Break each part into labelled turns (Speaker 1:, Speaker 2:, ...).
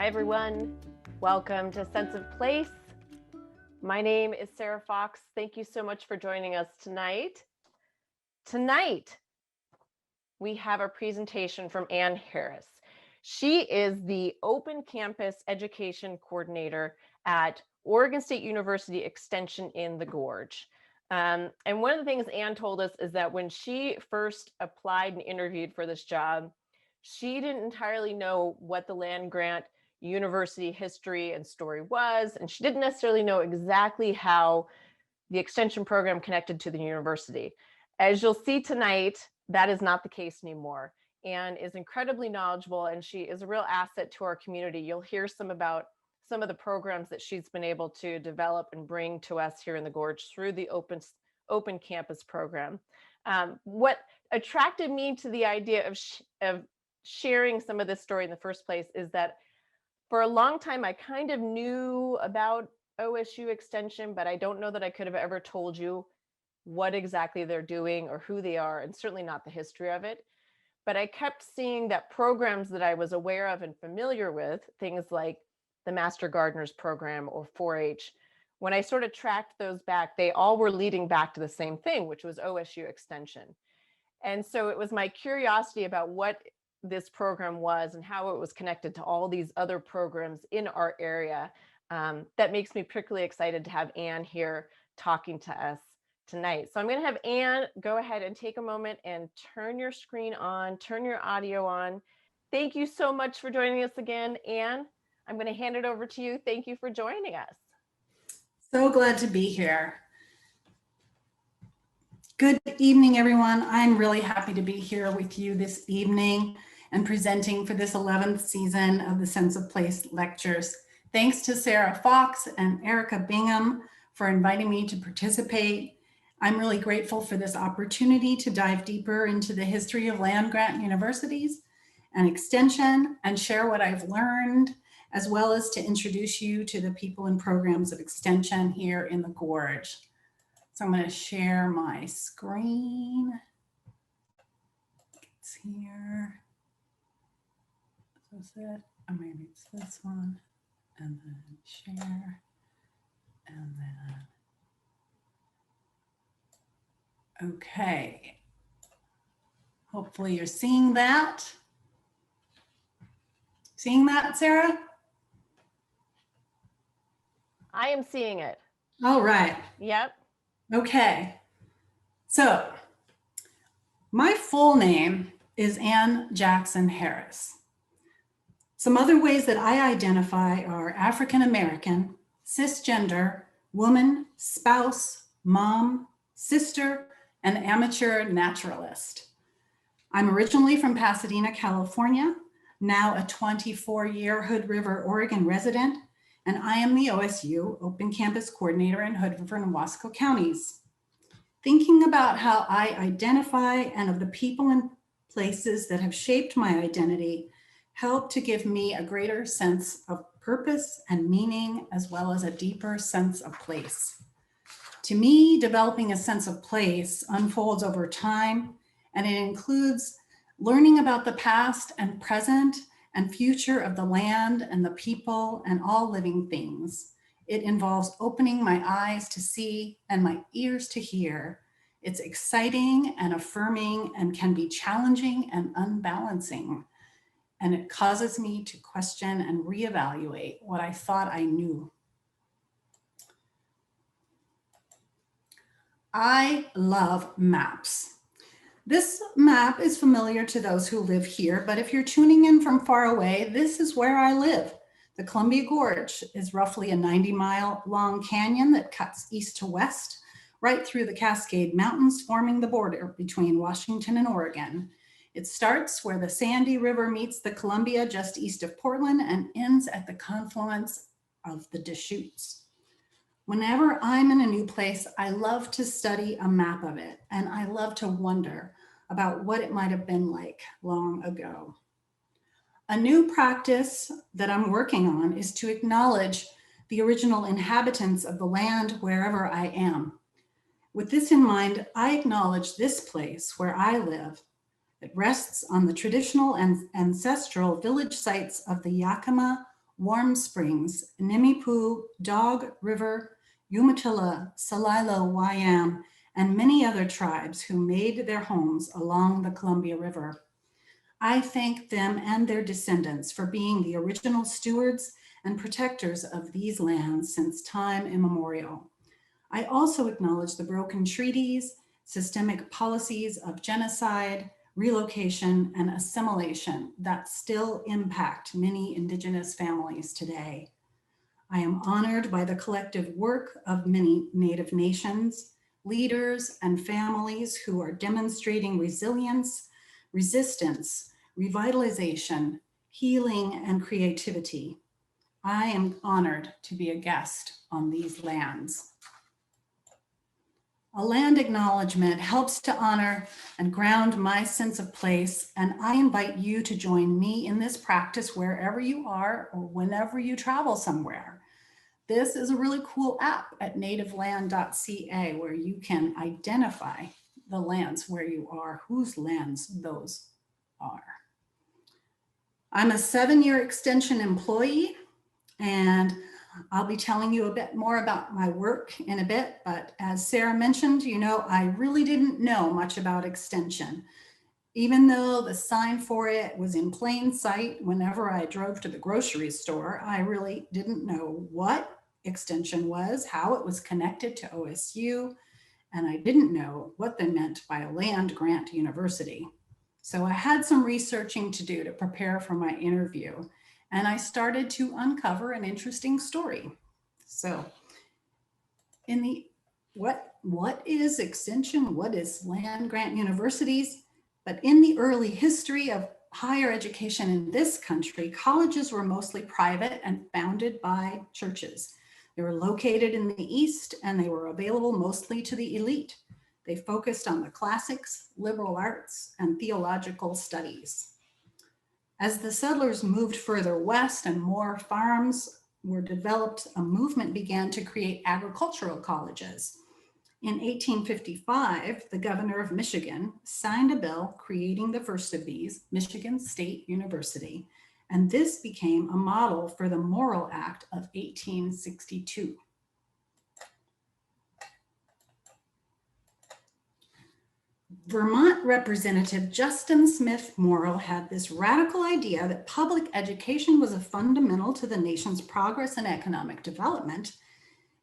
Speaker 1: Hi everyone, welcome to Sense of Place. My name is Sarah Fox. Thank you so much for joining us tonight. Tonight, we have a presentation from Ann Harris. She is the Open Campus Education Coordinator at Oregon State University Extension in the Gorge. And one of the things Ann told us is that when she first applied and interviewed for this job, she didn't entirely know what the land grant university history and story was, and she didn't necessarily know exactly how the extension program connected to the university. As you'll see tonight, that is not the case anymore. Anne is incredibly knowledgeable, and she is a real asset to our community. You'll hear about some of the programs that she's been able to develop and bring to us here in the Gorge through the Open Campus program. What attracted me to the idea of sharing some of this story in the first place is that for a long time, I kind of knew about OSU Extension, but I don't know that I could have ever told you what exactly they're doing or who they are, and certainly not the history of it. But I kept seeing that programs that I was aware of and familiar with, things like the Master Gardeners program or 4-H, when I sort of tracked those back, they all were leading back to the same thing, which was OSU Extension. And so it was my curiosity about what this program was and how it was connected to all these other programs in our area that makes me particularly excited to have Ann here talking to us tonight. So I'm going to have Ann go ahead and take a moment and turn your screen on, turn your audio on. Thank you so much for joining us again, Ann. I'm going to hand it over to you. Thank you for joining us.
Speaker 2: So glad to be here. Good evening, everyone. I'm really happy to be here with you this evening and presenting for this 11th season of the Sense of Place lectures. Thanks to Sarah Fox and Erica Bingham for inviting me to participate. I'm really grateful for this opportunity to dive deeper into the history of land grant universities and extension and share what I've learned, as well as to introduce you to the people and programs of extension here in the Gorge. So I'm going to share my screen. It's here. Is it? Or maybe it's this one. And then share. And then. Okay. Hopefully you're seeing that. Seeing that, Sarah?
Speaker 1: I am seeing it.
Speaker 2: All right.
Speaker 1: Yep.
Speaker 2: Okay. So my full name is Ann Jackson Harris. Some other ways that I identify are African American, cisgender, woman, spouse, mom, sister, and amateur naturalist. I'm originally from Pasadena, California, now a 24-year Hood River, Oregon resident, and I am the OSU Open Campus Coordinator in Hood River and Wasco counties. Thinking about how I identify and of the people and places that have shaped my identity helped to give me a greater sense of purpose and meaning, as well as a deeper sense of place. To me, developing a sense of place unfolds over time, and it includes learning about the past and present and future of the land and the people and all living things. It involves opening my eyes to see and my ears to hear. It's exciting and affirming and can be challenging and unbalancing. And it causes me to question and reevaluate what I thought I knew. I love maps. This map is familiar to those who live here, but if you're tuning in from far away, this is where I live. The Columbia Gorge is roughly a 90-mile long canyon that cuts east to west, right through the Cascade Mountains, forming the border between Washington and Oregon. It starts where the Sandy River meets the Columbia just east of Portland and ends at the confluence of the Deschutes. Whenever I'm in a new place, I love to study a map of it, and I love to wonder about what it might have been like long ago. A new practice that I'm working on is to acknowledge the original inhabitants of the land wherever I am. With this in mind, I acknowledge this place where I live. It rests on the traditional and ancestral village sites of the Yakima, Warm Springs, Nimipu, Dog River, Umatilla, Salilo, Wyam, and many other tribes who made their homes along the Columbia River. I thank them and their descendants for being the original stewards and protectors of these lands since time immemorial. I also acknowledge the broken treaties, systemic policies of genocide, relocation, and assimilation that still impact many Indigenous families today. I am honored by the collective work of many Native nations, leaders, and families who are demonstrating resilience, resistance, revitalization, healing, and creativity. I am honored to be a guest on these lands. A land acknowledgement helps to honor and ground my sense of place, and I invite you to join me in this practice wherever you are or whenever you travel somewhere. This is a really cool app at nativeland.ca where you can identify the lands where you are, whose lands those are. I'm a 7-year extension employee, and I'll be telling you a bit more about my work in a bit, but as Sarah mentioned, I really didn't know much about extension. Even though the sign for it was in plain sight whenever I drove to the grocery store, I really didn't know what extension was, how it was connected to OSU, and I didn't know what they meant by a land grant university. So I had some researching to do to prepare for my interview, and I started to uncover an interesting story. So what is extension? What is land grant universities? But in the early history of higher education in this country, colleges were mostly private and founded by churches. They were located in the East, and they were available mostly to the elite. They focused on the classics, liberal arts, and theological studies. As the settlers moved further west and more farms were developed, a movement began to create agricultural colleges. In 1855, the governor of Michigan signed a bill creating the first of these, Michigan State University, and this became a model for the Morrill Act of 1862. Vermont Representative Justin Smith Morrill had this radical idea that public education was a fundamental to the nation's progress and economic development,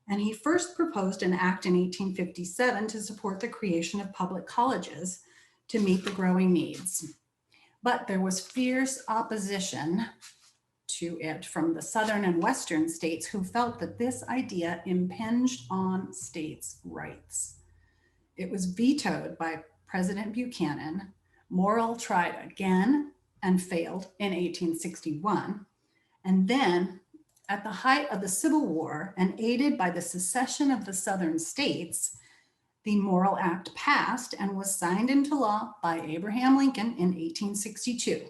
Speaker 2: and he first proposed an act in 1857 to support the creation of public colleges to meet the growing needs. But there was fierce opposition to it from the southern and western states who felt that this idea impinged on states' rights. It was vetoed by President Buchanan. Morrill tried again and failed in 1861. And then, at the height of the Civil War and aided by the secession of the southern states, the Morrill Act passed and was signed into law by Abraham Lincoln in 1862.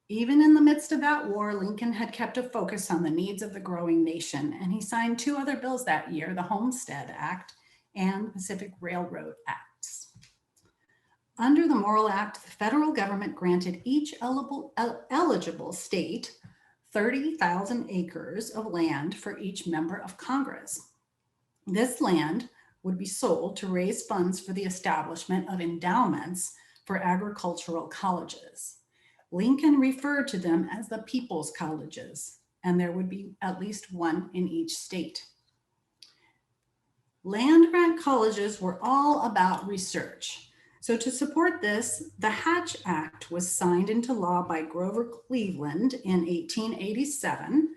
Speaker 2: Even in the midst of that war, Lincoln had kept a focus on the needs of the growing nation, and he signed 2 other bills that year, the Homestead Act and the Pacific Railroad Acts. Under the Morrill Act, the federal government granted each eligible state 30,000 acres of land for each member of Congress. This land would be sold to raise funds for the establishment of endowments for agricultural colleges. Lincoln referred to them as the People's Colleges, and there would be at least one in each state. Land grant colleges were all about research. So to support this, the Hatch Act was signed into law by Grover Cleveland in 1887.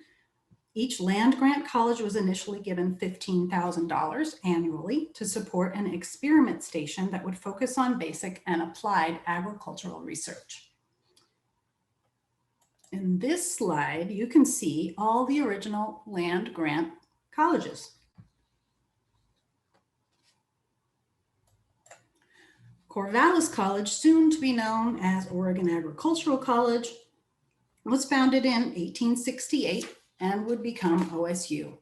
Speaker 2: Each land grant college was initially given $15,000 annually to support an experiment station that would focus on basic and applied agricultural research. In this slide, you can see all the original land grant colleges. Corvallis College, soon to be known as Oregon Agricultural College, was founded in 1868 and would become OSU.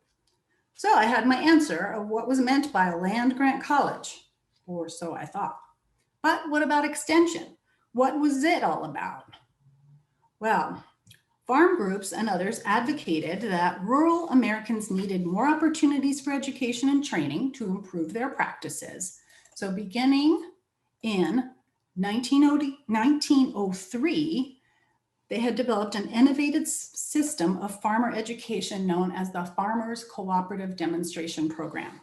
Speaker 2: So I had my answer of what was meant by a land grant college, or so I thought. But what about extension? What was it all about? Well, Farm groups and others advocated that rural Americans needed more opportunities for education and training to improve their practices. So beginning in 1903, they had developed an innovative system of farmer education known as the Farmers Cooperative Demonstration Program.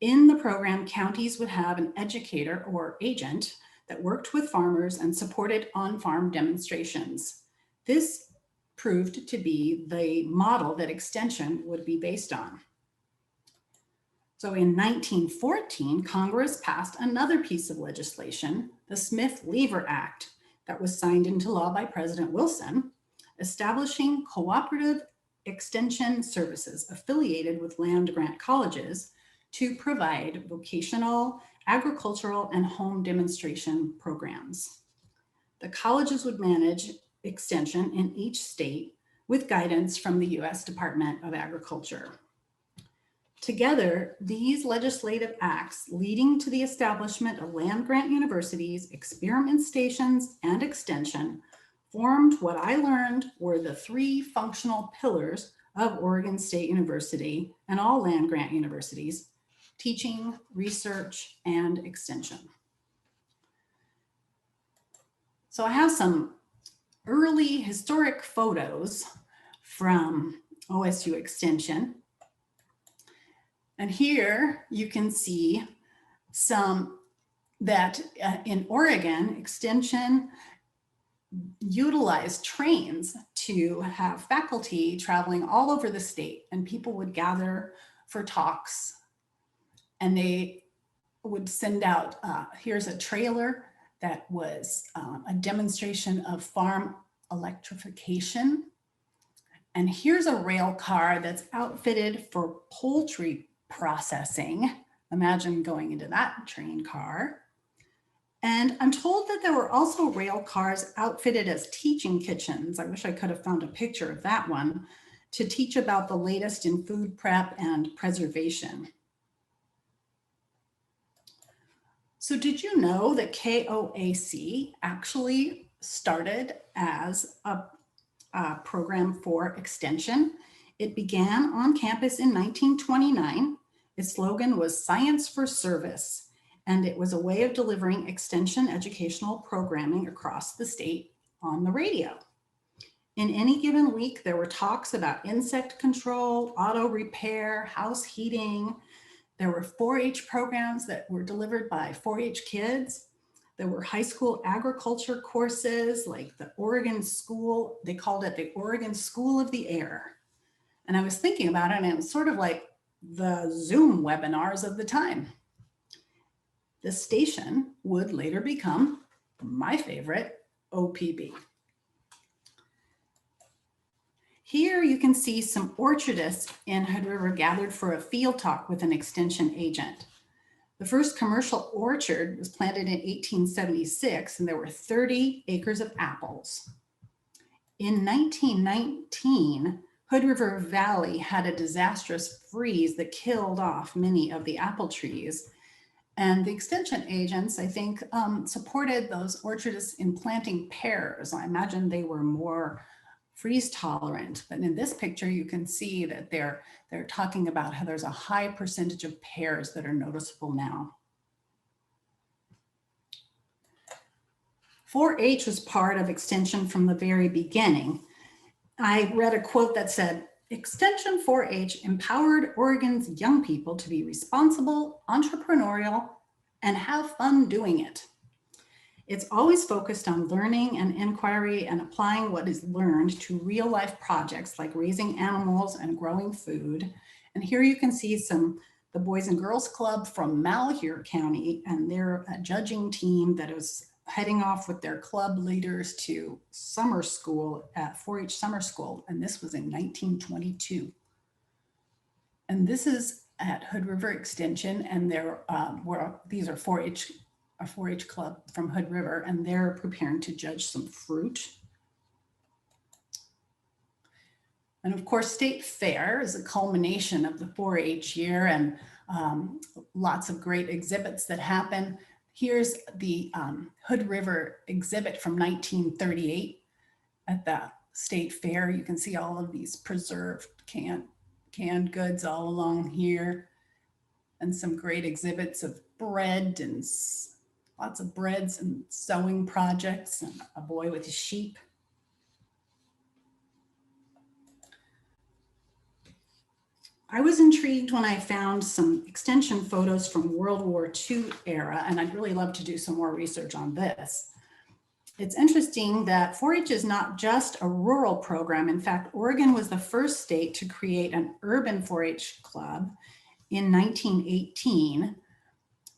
Speaker 2: In the program, counties would have an educator or agent that worked with farmers and supported on-farm demonstrations. This proved to be the model that Extension would be based on. So in 1914, Congress passed another piece of legislation, the Smith-Lever Act, that was signed into law by President Wilson, establishing cooperative extension services affiliated with land-grant colleges to provide vocational, agricultural, and home demonstration programs. The colleges would manage extension in each state with guidance from the U.S. Department of Agriculture. Together, these legislative acts leading to the establishment of land-grant universities, experiment stations, and extension formed what I learned were the three functional pillars of Oregon State University and all land-grant universities: teaching, research, and extension. So I have some early historic photos from OSU Extension. And here you can see some that in Oregon, Extension utilized trains to have faculty traveling all over the state, and people would gather for talks, and they would send out, here's a trailer that was a demonstration of farm electrification. And here's a rail car that's outfitted for poultry processing. Imagine going into that train car. And I'm told that there were also rail cars outfitted as teaching kitchens. I wish I could have found a picture of that one, to teach about the latest in food prep and preservation. So did you know that KOAC actually started as a program for extension? It began on campus in 1929. Its slogan was "Science for Service," and it was a way of delivering extension educational programming across the state on the radio. In any given week, there were talks about insect control, auto repair, house heating. There were 4-H programs that were delivered by 4-H kids. There were high school agriculture courses like the Oregon School. They called it the Oregon School of the Air. And I was thinking about it, and it was sort of like the Zoom webinars of the time. The station would later become my favorite, OPB. Here you can see some orchardists in Hood River gathered for a field talk with an extension agent. The first commercial orchard was planted in 1876, and there were 30 acres of apples. In 1919, Hood River Valley had a disastrous freeze that killed off many of the apple trees. And the extension agents, I think, supported those orchardists in planting pears. I imagine they were more freeze tolerant, but in this picture you can see that they're talking about how there's a high percentage of pears that are noticeable now. 4-H was part of extension from the very beginning. I read a quote that said, "Extension 4-H empowered Oregon's young people to be responsible, entrepreneurial, and have fun doing it. It's always focused on learning and inquiry and applying what is learned to real life projects like raising animals and growing food." And here you can see the Boys and Girls Club from Malheur County and their judging team that is heading off with their club leaders to summer school at 4-H summer school. And this was in 1922. And this is at Hood River Extension, and these are 4-H, a 4-H club from Hood River, and they're preparing to judge some fruit. And of course, State Fair is a culmination of the 4-H year, and lots of great exhibits that happen. Here's the Hood River exhibit from 1938 at the state fair. You can see all of these preserved canned goods all along here, and some great exhibits of bread and lots of breads and sewing projects, and a boy with his sheep. I was intrigued when I found some extension photos from World War II era, and I'd really love to do some more research on this. It's interesting that 4-H is not just a rural program. In fact, Oregon was the first state to create an urban 4-H club in 1918.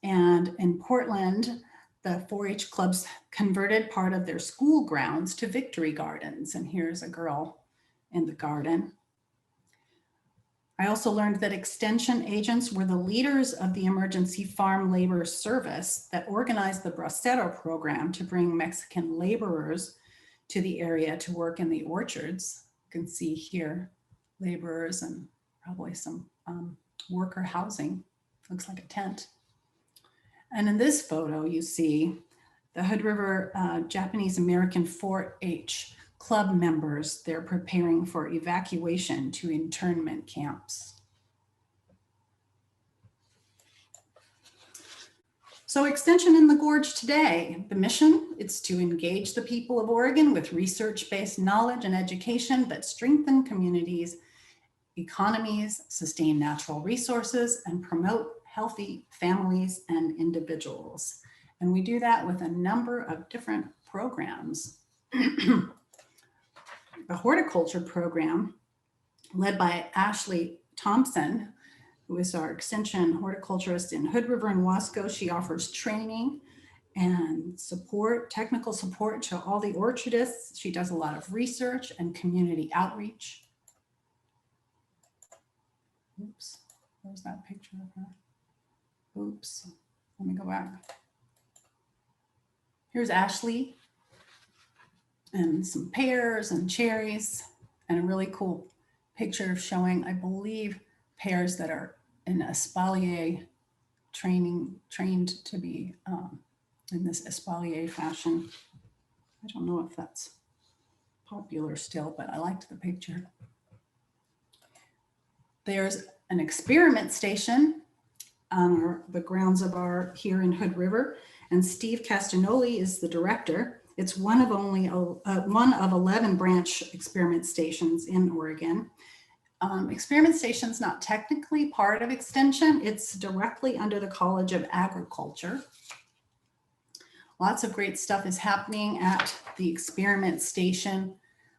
Speaker 2: And in Portland, the 4-H clubs converted part of their school grounds to victory gardens. And here's a girl in the garden. I also learned that extension agents were the leaders of the emergency farm labor service that organized the Bracero program to bring Mexican laborers to the area to work in the orchards. You can see here laborers and probably some worker housing. Looks like a tent. And in this photo, you see the Hood River Japanese American 4-H club members. They're preparing for evacuation to internment camps. So Extension in the Gorge today, the mission is to engage the people of Oregon with research-based knowledge and education that strengthen communities, economies, sustain natural resources, and promote healthy families and individuals. And we do that with a number of different programs. The Horticulture Program, led by Ashley Thompson, who is our extension horticulturist in Hood River and Wasco. She offers training and support, technical support to all the orchardists. She does a lot of research and community outreach. Oops, where's that picture of her? Oops, let me go back. Here's Ashley and some pears and cherries, and a really cool picture of showing, I believe, pears that are in espalier trained to be in this espalier fashion. I don't know if that's popular still, but I liked the picture. There's an experiment station on the grounds of here in Hood River, and Steve Castagnoli is the director. It's one of 11 branch experiment stations in Oregon. Experiment station's not technically part of Extension. It's directly under the College of Agriculture. Lots of great stuff is happening at the experiment station,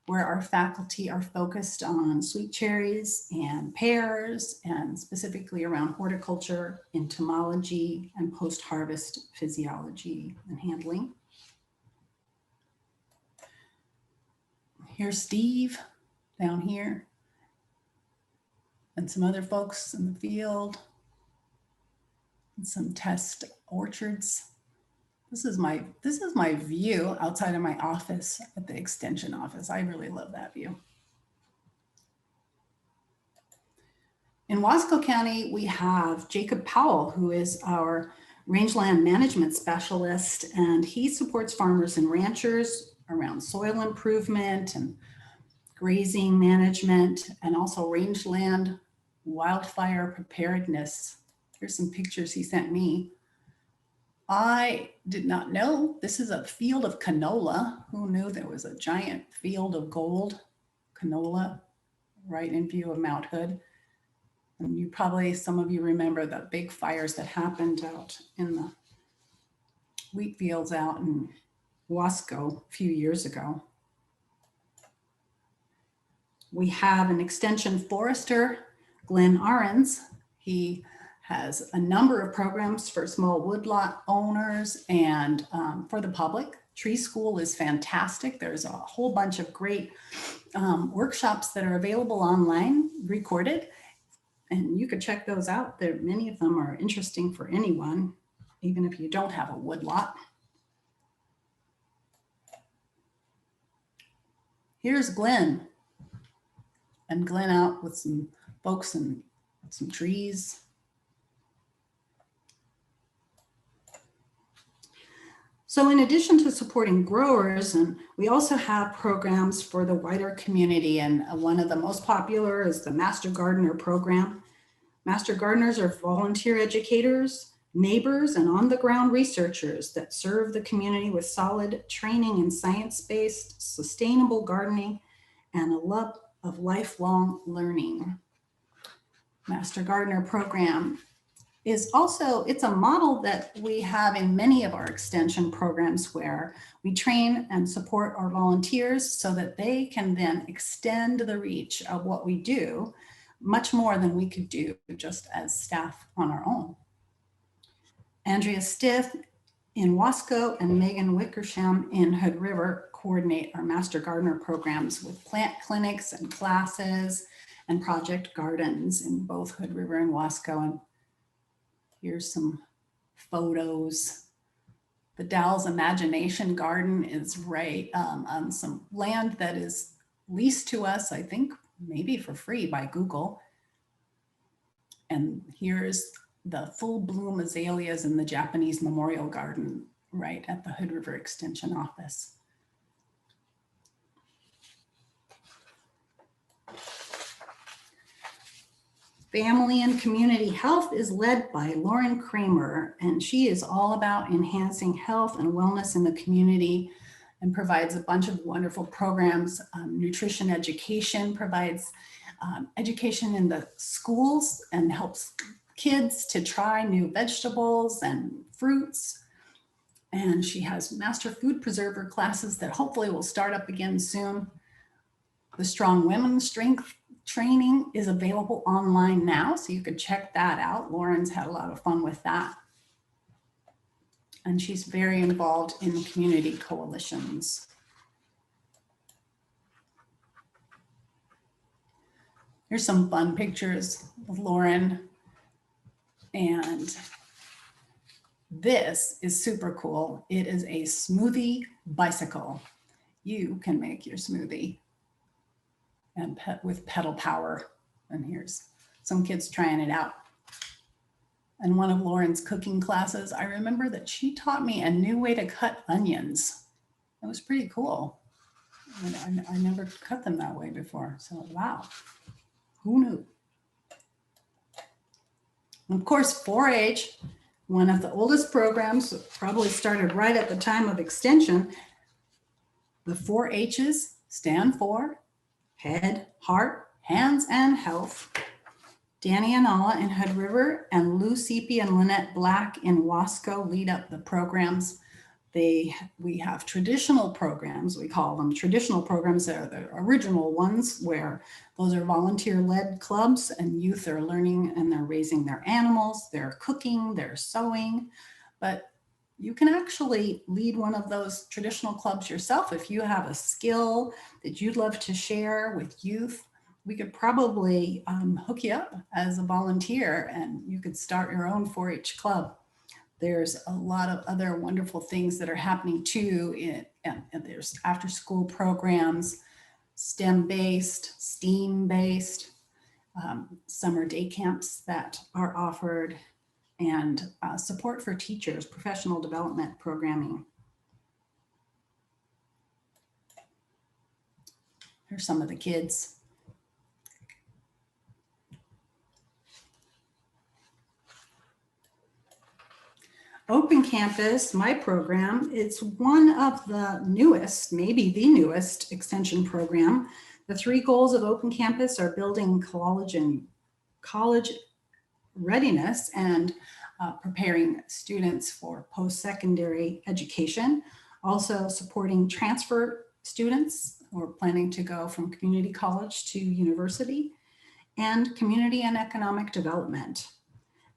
Speaker 2: where our faculty are focused on sweet cherries and pears, and specifically around horticulture, entomology, and post-harvest physiology and handling. Here's Steve down here, and some other folks in the field, and some test orchards. This is my view outside of my office at the Extension office. I really love that view. In Wasco County, we have Jacob Powell, who is our rangeland management specialist, and he supports farmers and ranchers around soil improvement and grazing management, and also rangeland wildfire preparedness. Here's some pictures he sent me. I did not know this is a field of canola. Who knew there was a giant field of gold canola right in view of Mount Hood? And you probably, some of you remember the big fires that happened out in the wheat fields out in Wasco a few years ago. We have an extension forester, Glenn Ahrens. He has a number of programs for small woodlot owners and for the public. Tree School is fantastic. There's a whole bunch of great workshops that are available online, recorded, and you could check those out. Many of them are interesting for anyone, even if you don't have a woodlot. Here's Glenn, and Glenn out with some folks and some trees. So in addition to supporting growers, and we also have programs for the wider community, and one of the most popular is the Master Gardener program. Master gardeners are volunteer educators, neighbors, and on-the-ground researchers that serve the community with solid training in science-based, sustainable gardening and a love of lifelong learning. Master Gardener program is also, it's a model that we have in many of our extension programs where we train and support our volunteers so that they can then extend the reach of what we do much more than we could do just as staff on our own. Andrea Stith in Wasco and Megan Wickersham in Hood River coordinate our Master Gardener programs with plant clinics and classes and project gardens in both Hood River and Wasco. And here's some photos. The Dowell's Imagination Garden is right on some land that is leased to us, I think, maybe for free by Google. And here's the full bloom azaleas in the Japanese Memorial Garden right at the Hood River Extension office. Family and community health is led by Lauren Cramer, and she is all about enhancing health and wellness in the community and provides a bunch of wonderful programs. Nutrition education provides education in the schools and helps kids to try new vegetables and fruits. And she has master food preserver classes that hopefully will start up again soon. The Strong Women's Strength training is available online now, so you could check that out. Lauren's had a lot of fun with that. And she's very involved in community coalitions. Here's some fun pictures of Lauren. And this is super cool. It is a smoothie bicycle. You can make your smoothie and with pedal power. And here's some kids trying it out. And one of Lauren's cooking classes, I remember that she taught me a new way to cut onions. It was pretty cool. I never cut them that way before. So wow, who knew? And of course, 4-H, one of the oldest programs, probably started right at the time of extension. The 4-H's stand for head, heart, hands, and health. Danny Anala in Hood River and Lou Seepy and Lynette Black in Wasco lead up the programs. We have traditional programs, we call them traditional programs. They're the original ones where those are volunteer-led clubs and youth are learning and they're raising their animals, they're cooking, they're sewing. But you can actually lead one of those traditional clubs yourself if you have a skill that you'd love to share with youth. We could probably hook you up as a volunteer and you could start your own 4-H club. There's a lot of other wonderful things that are happening too. And there's after school programs, STEM-based, STEAM-based, summer day camps that are offered, and support for teachers, professional development programming. Here's some of the kids. Open Campus, my program, it's one of the newest, maybe the newest extension program. The 3 goals of Open Campus are building college readiness and preparing students for post-secondary education, also supporting transfer students who are planning to go from community college to university, and community and economic development.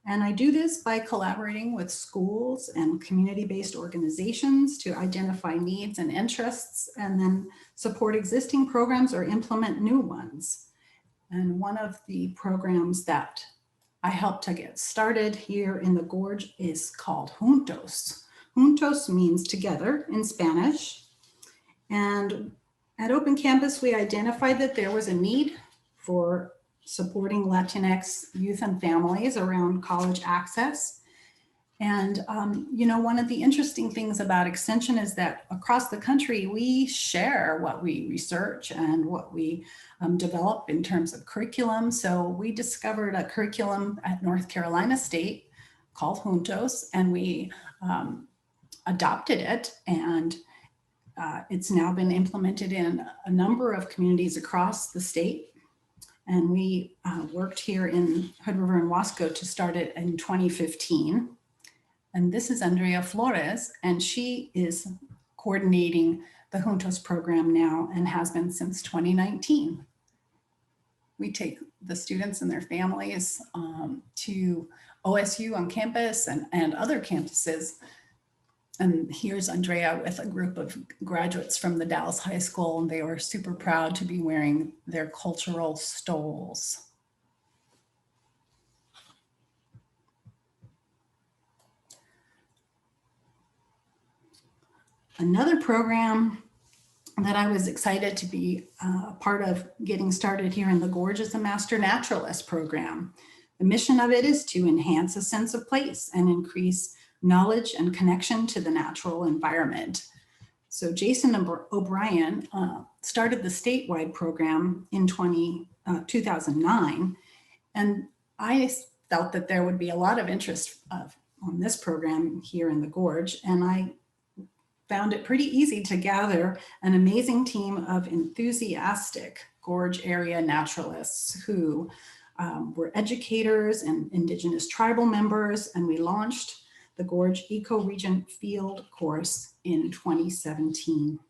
Speaker 2: And I do this by collaborating with schools and community-based organizations to identify needs and interests and then support existing programs or implement new ones. And one of the programs that I helped to get started here in the Gorge is called Juntos. Juntos means together in Spanish. And at Open Campus, we identified that there was a need for supporting Latinx youth and families around college access. And, you know, one of the interesting things about Extension is that across the country, we share what we research and what we develop in terms of curriculum. So we discovered a curriculum at North Carolina State called Juntos, and we adopted it, and it's now been implemented in a number of communities across the state. And we worked here in Hood River and Wasco to start it in 2015. And this is Andrea Flores, and she is coordinating the Juntos program now and has been since 2019. We take the students and their families to OSU on campus and other campuses. And here's Andrea with a group of graduates from the Dallas High School, and they were super proud to be wearing their cultural stoles. Another program that I was excited to be a part of getting started here in the Gorge is the Master Naturalist program. The mission of it is to enhance a sense of place and increase knowledge and connection to the natural environment. So Jason O'Brien started the statewide program in 2009, and I felt that there would be a lot of interest on this program here in the Gorge, and I found it pretty easy to gather an amazing team of enthusiastic Gorge area naturalists who were educators and Indigenous tribal members, and we launched the Gorge Ecoregion Field Course in 2017.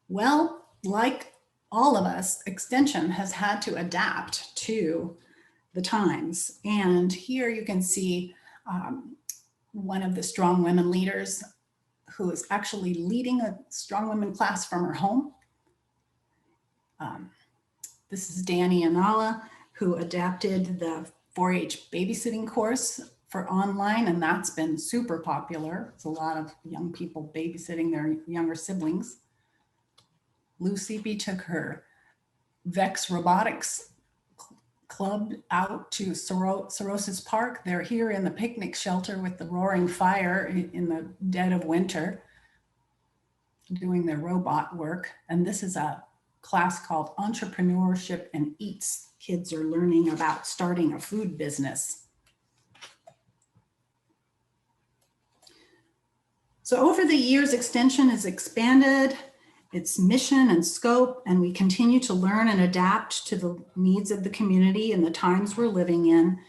Speaker 2: Well, like all of us, Extension has had to adapt to the times. And here you can see one of the Strong Women leaders who is actually leading a Strong Women class from her home. This is Danny Anala, who adapted the 4-H babysitting course for online, and that's been super popular. It's a lot of young people babysitting their younger siblings. Lucy B took her Vex Robotics club out to Sorosis Park. They're here in the picnic shelter with the roaring fire in the dead of winter, doing their robot work. And this is a class called Entrepreneurship and Eats. Kids are learning about starting a food business. So over the years, Extension has expanded its mission and scope, and we continue to learn and adapt to the needs of the community and the times we're living in.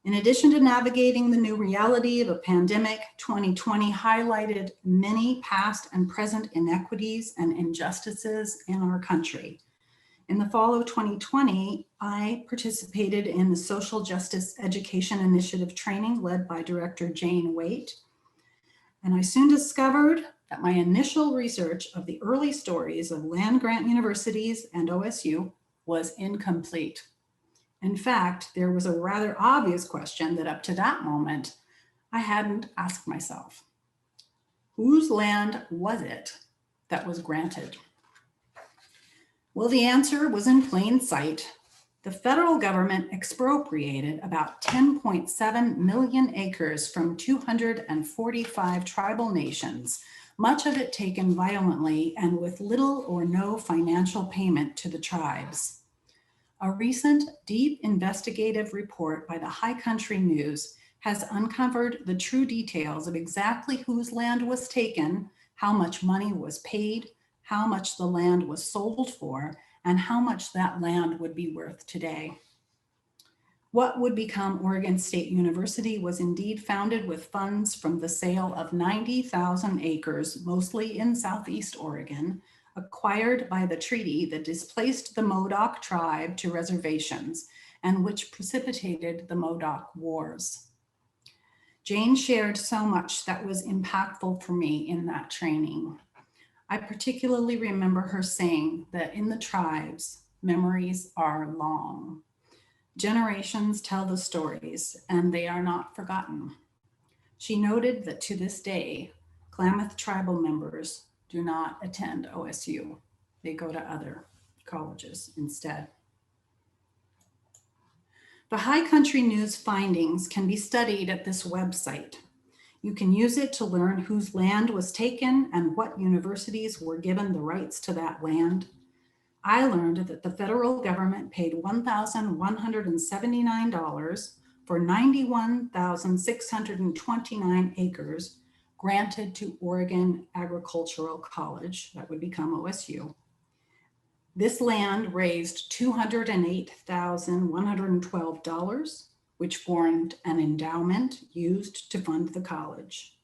Speaker 2: In addition to navigating the new reality of a pandemic, 2020 highlighted many past and present inequities and injustices in our country. In the fall of 2020, I participated in the Social Justice Education Initiative training led by Director Jane Waite. And I soon discovered that my initial research of the early stories of land-grant universities and OSU was incomplete. In fact, there was a rather obvious question that up to that moment, I hadn't asked myself. Whose land was it that was granted? Well, the answer was in plain sight. The federal government expropriated about 10.7 million acres from 245 tribal nations, much of it taken violently and with little or no financial payment to the tribes. A recent deep investigative report by the High Country News has uncovered the true details of exactly whose land was taken, how much money was paid, how much the land was sold for, and how much that land would be worth today. What would become Oregon State University was indeed founded with funds from the sale of 90,000 acres, mostly in Southeast Oregon, acquired by the treaty that displaced the Modoc tribe to reservations and which precipitated the Modoc Wars. Jane shared so much that was impactful for me in that training. I particularly remember her saying that in the tribes, memories are long. Generations tell the stories, and they are not forgotten. She noted that to this day, Klamath tribal members do not attend OSU. They go to other colleges instead. The High Country News findings can be studied at this website. You can use it to learn whose land was taken and what universities were given the rights to that land. I learned that the federal government paid $1,179 for 91,629 acres granted to Oregon Agricultural College, that would become OSU. This land raised $208,112, which formed an endowment used to fund the college.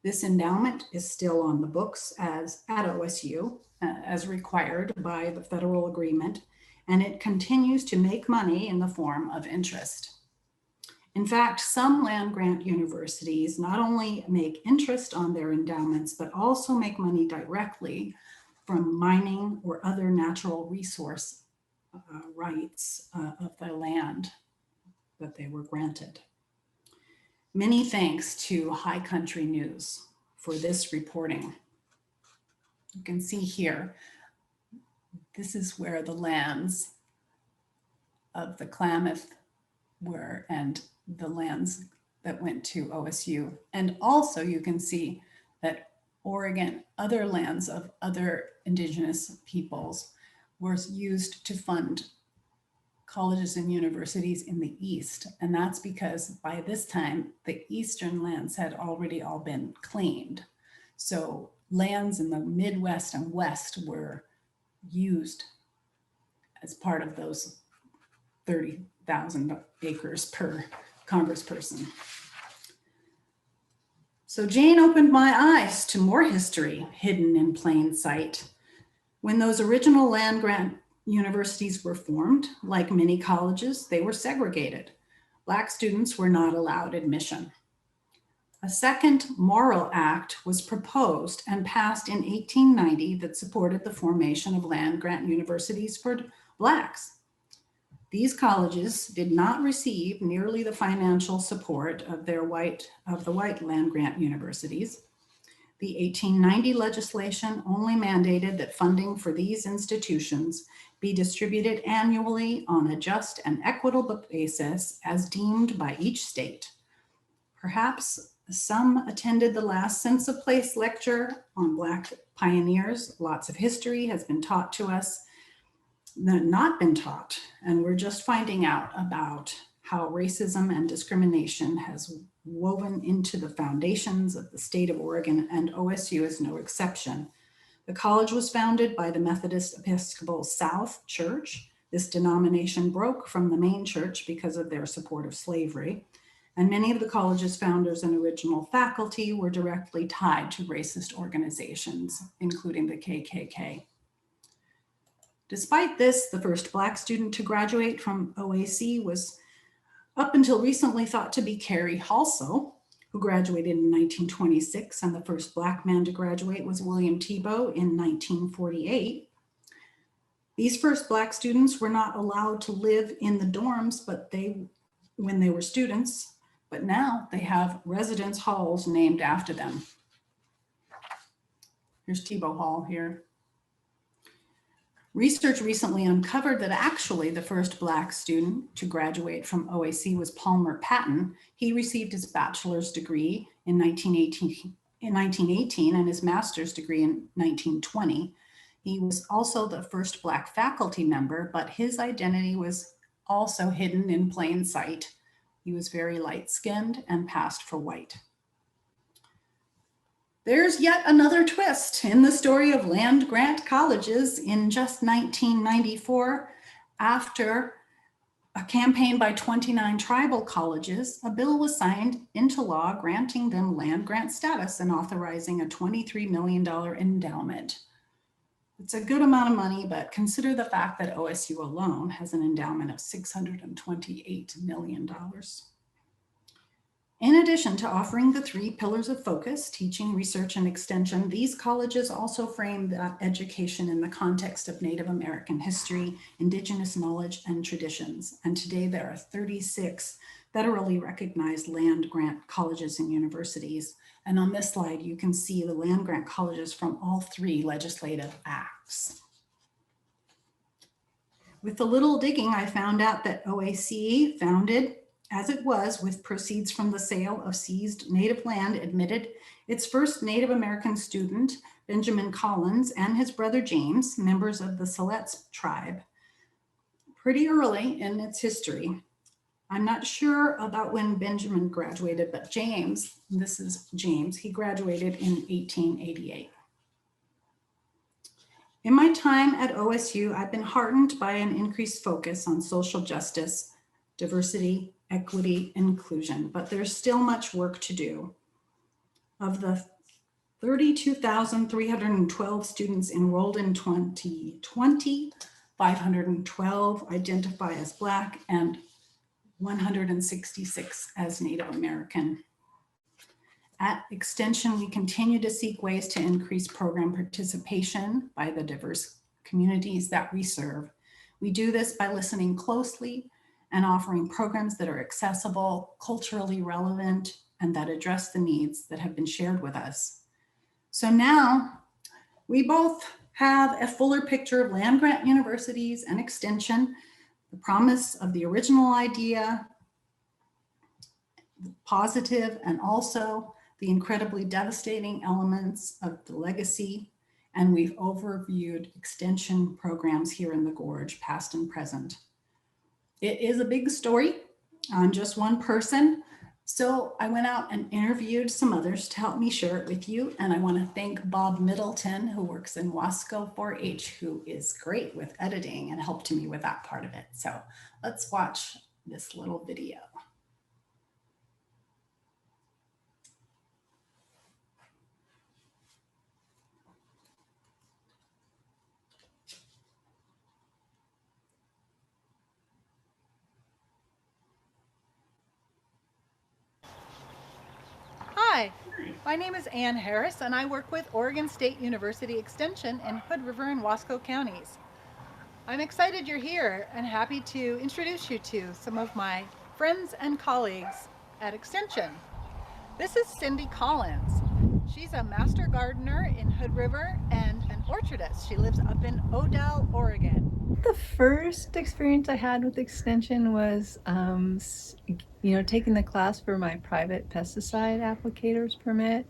Speaker 2: This endowment is still on the books at OSU, as required by the federal agreement, and it continues to make money in the form of interest. In fact, some land-grant universities not only make interest on their endowments, but also make money directly from mining or other natural resource rights of the land that they were granted. Many thanks to High Country News for this reporting. You can see here, this is where the lands of the Klamath were and the lands that went to OSU. And also you can see that Oregon, other lands of other indigenous peoples were used to fund colleges and universities in the East. And that's because by this time, the Eastern lands had already all been claimed. So lands in the Midwest and West were used as part of those 30,000 acres per congressperson. So Jane opened my eyes to more history hidden in plain sight. When those original land-grant universities were formed, like many colleges, they were segregated. Black students were not allowed admission. A second Morrill Act was proposed and passed in 1890 that supported the formation of land-grant universities for Blacks. These colleges did not receive nearly the financial support of the white land-grant universities. The 1890 legislation only mandated that funding for these institutions be distributed annually on a just and equitable basis as deemed by each state. Perhaps some attended the last Sense of Place lecture on Black pioneers. Lots of history has been taught to us, not been taught, and we're just finding out about how racism and discrimination has woven into the foundations of the state of Oregon, and OSU is no exception. The college was founded by the Methodist Episcopal South Church. This denomination broke from the main church because of their support of slavery. And many of the college's founders and original faculty were directly tied to racist organizations, including the KKK. Despite this, the first Black student to graduate from OAC was up until recently thought to be Carrie Halso, who graduated in 1926, and the first Black man to graduate was William Tebow in 1948. These first Black students were not allowed to live in the dorms, when they were students, but now they have residence halls named after them. Here's Tebow Hall here. Research recently uncovered that actually the first Black student to graduate from OAC was Palmer Patton. He received his bachelor's degree in 1918 and his master's degree in 1920. He was also the first Black faculty member, but his identity was also hidden in plain sight. He was very light-skinned and passed for white. There's yet another twist in the story of land-grant colleges. In just 1994, after a campaign by 29 tribal colleges, a bill was signed into law granting them land-grant status and authorizing a $23 million endowment. It's a good amount of money, but consider the fact that OSU alone has an endowment of $628 million. In addition to offering the 3 pillars of focus, teaching, research, and extension, these colleges also frame that education in the context of Native American history, Indigenous knowledge, and traditions. And today there are 36 federally recognized land-grant colleges and universities. And on this slide, you can see the land-grant colleges from all 3 legislative acts. With a little digging, I found out that OAC, founded as it was with proceeds from the sale of seized native land, admitted its first Native American student, Benjamin Collins, and his brother James, members of the Siletz tribe, pretty early in its history. I'm not sure about when Benjamin graduated, but James, this is James, he graduated in 1888. In my time at OSU, I've been heartened by an increased focus on social justice, diversity, equity, inclusion, but there's still much work to do. Of the 32,312 students enrolled in 2020, 512 identify as Black and 166 as Native American. At Extension, we continue to seek ways to increase program participation by the diverse communities that we serve. We do this by listening closely and offering programs that are accessible, culturally relevant, and that address the needs that have been shared with us. So now we both have a fuller picture of land-grant universities and Extension, the promise of the original idea, the positive, and also the incredibly devastating elements of the legacy. And we've overviewed Extension programs here in the Gorge, past and present. It is a big story on just one person. So I went out and interviewed some others to help me share it with you. And I want to thank Bob Middleton, who works in Wasco 4-H, who is great with editing and helped me with that part of it. So let's watch this little video.
Speaker 3: Hi, my name is Ann Harris and I work with Oregon State University Extension in Hood River and Wasco counties. I'm excited you're here and happy to introduce you to some of my friends and colleagues at Extension. This is Cindy Collins. She's a master gardener in Hood River and an orchardist. She lives up in Odell, Oregon.
Speaker 4: The first experience I had with Extension was, taking the class for my private pesticide applicator's permit.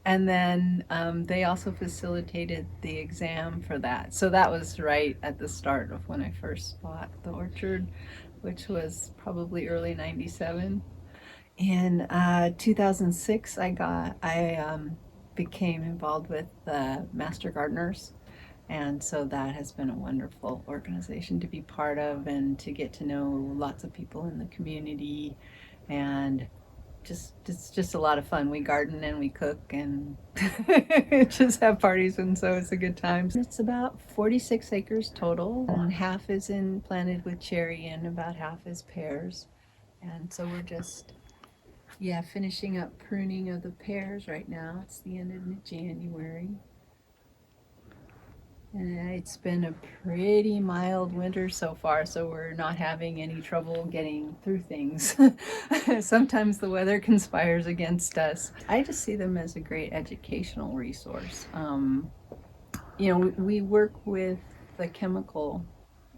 Speaker 4: And then they also facilitated the exam for that. So that was right at the start of when I first bought the orchard, which was probably early 97. In 2006, I became involved with the Master Gardeners. And so that has been a wonderful organization to be part of and to get to know lots of people in the community, and it's just a lot of fun. We garden and we cook and just have parties, and so it's a good time. It's about 46 acres total, and half is planted with cherry and about half is pears. And so we're just finishing up pruning of the pears right now. It's the end of January. And it's been a pretty mild winter so far, so we're not having any trouble getting through things. Sometimes the weather conspires against us. I just see them as a great educational resource. We work with the chemical,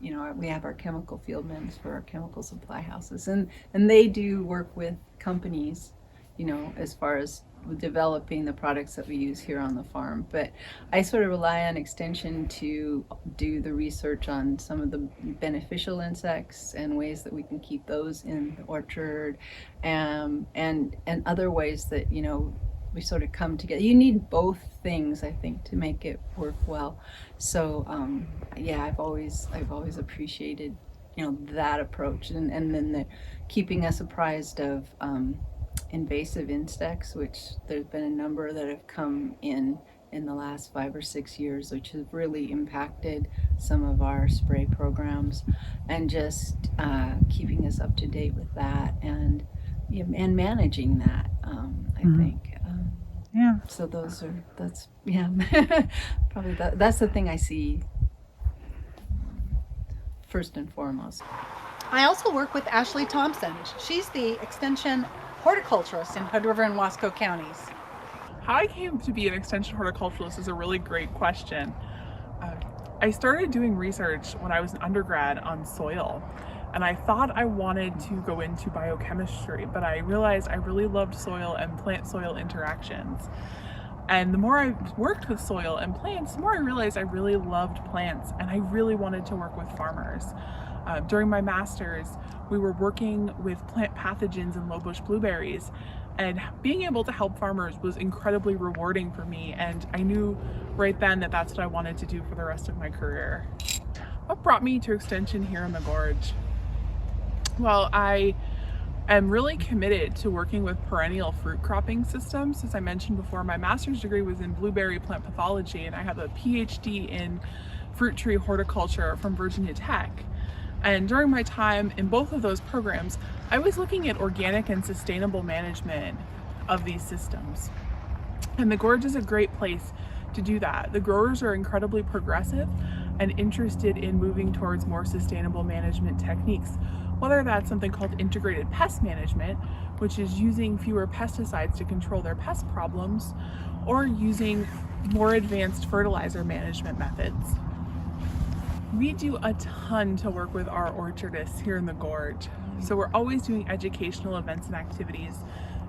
Speaker 4: we have our chemical field men for our chemical supply houses, and they do work with companies, as far as developing the products that we use here on the farm. But I sort of rely on Extension to do the research on some of the beneficial insects and ways that we can keep those in the orchard, and other ways that we sort of come together. You need both things, I think, to make it work well. So I've always appreciated that approach, and then the keeping us apprised of invasive insects, which there's been a number that have come in the last 5 or 6 years, which has really impacted some of our spray programs, and just keeping us up to date with that and managing that. I think. So that's probably that's the thing I see first and foremost.
Speaker 3: I also work with Ashley Thompson. She's the Extension Horticulturalist in Hood River and Wasco counties.
Speaker 5: How I came to be an Extension horticulturalist is a really great question. I started doing research when I was an undergrad on soil, and I thought I wanted to go into biochemistry, but I realized I really loved soil and plant-soil interactions. And the more I worked with soil and plants, the more I realized I really loved plants, and I really wanted to work with farmers. During my master's, we were working with plant pathogens in low bush blueberries, and being able to help farmers was incredibly rewarding for me, and I knew right then that that's what I wanted to do for the rest of my career. What brought me to Extension here in the Gorge? Well, I am really committed to working with perennial fruit cropping systems. As I mentioned before, my master's degree was in blueberry plant pathology, and I have a PhD in fruit tree horticulture from Virginia Tech. And during my time in both of those programs, I was looking at organic and sustainable management of these systems. And the Gorge is a great place to do that. The growers are incredibly progressive and interested in moving towards more sustainable management techniques, whether that's something called integrated pest management, which is using fewer pesticides to control their pest problems, or using more advanced fertilizer management methods. We do a ton to work with our orchardists here in the Gorge. So we're always doing educational events and activities.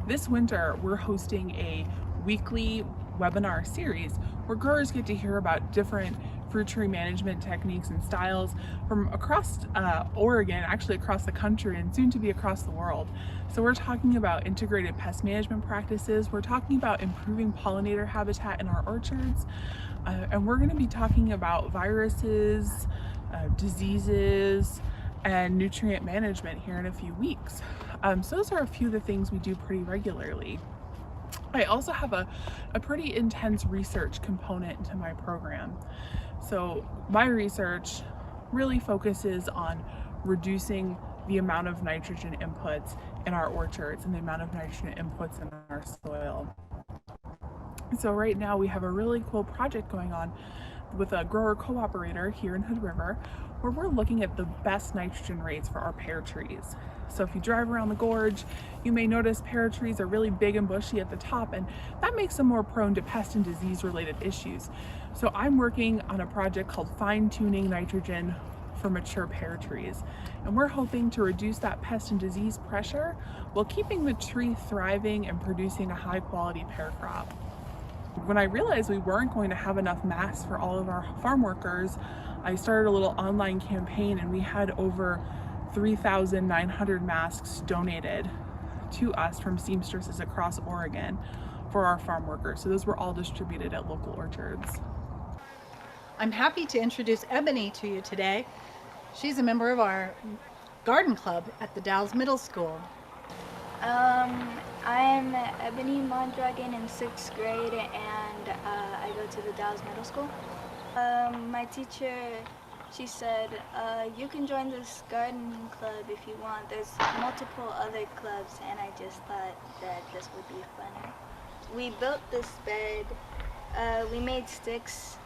Speaker 5: This winter, we're hosting a weekly webinar series where growers get to hear about different fruit tree management techniques and styles from across Oregon, actually across the country, and soon to be across the world. So we're talking about integrated pest management practices, we're talking about improving pollinator habitat in our orchards, and we're going to be talking about viruses, diseases, and nutrient management here in a few weeks. So those are a few of the things we do pretty regularly. I also have a pretty intense research component to my program. So my research really focuses on reducing the amount of nitrogen inputs in our orchards and the amount of nitrogen inputs in our soil. So right now we have a really cool project going on with a grower cooperator here in Hood River, where we're looking at the best nitrogen rates for our pear trees. So if you drive around the gorge, you may notice pear trees are really big and bushy at the top, and that makes them more prone to pest and disease related issues. So I'm working on a project called fine-tuning nitrogen for mature pear trees, and we're hoping to reduce that pest and disease pressure while keeping the tree thriving and producing a high quality pear crop. When I realized we weren't going to have enough masks for all of our farm workers, I started a little online campaign, and we had over 3,900 masks donated to us from seamstresses across Oregon for our farm workers. So those were all distributed at local orchards.
Speaker 3: I'm happy to introduce Ebony to you today. She's a member of our garden club at the Dalles Middle School.
Speaker 6: I'm Ebony Mondragon in 6th grade, and I go to the Dalles Middle School. My teacher, she said, you can join this garden club if you want. There's multiple other clubs, and I just thought that this would be funner. We built this bed. We made sticks,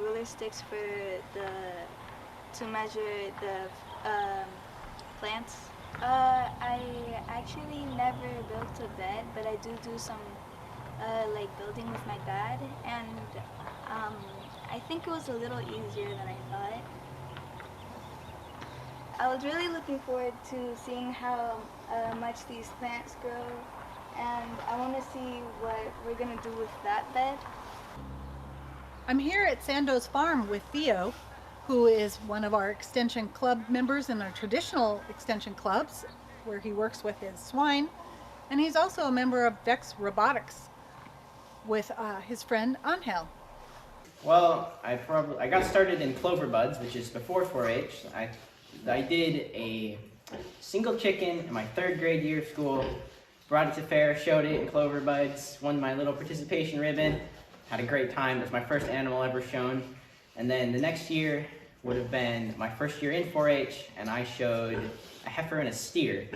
Speaker 6: ruler sticks to measure the plants. I actually never built a bed, but I do some like building with my dad, and I think it was a little easier than I thought. I was really looking forward to seeing how much these plants grow, and I want to see what we're going to do with that bed.
Speaker 3: I'm here at Sandoz Farm with Theo, who is one of our extension club members in our traditional extension clubs, where he works with his swine, and he's also a member of Vex Robotics with his friend Angel.
Speaker 7: Well, I got started in clover buds, which is before 4-H. I did a single chicken in my 3rd grade year of school, brought it to fair, showed it in clover buds, won my little participation ribbon, had a great time. It was my first animal ever shown. And then the next year would have been my first year in 4-H, and I showed a heifer and a steer.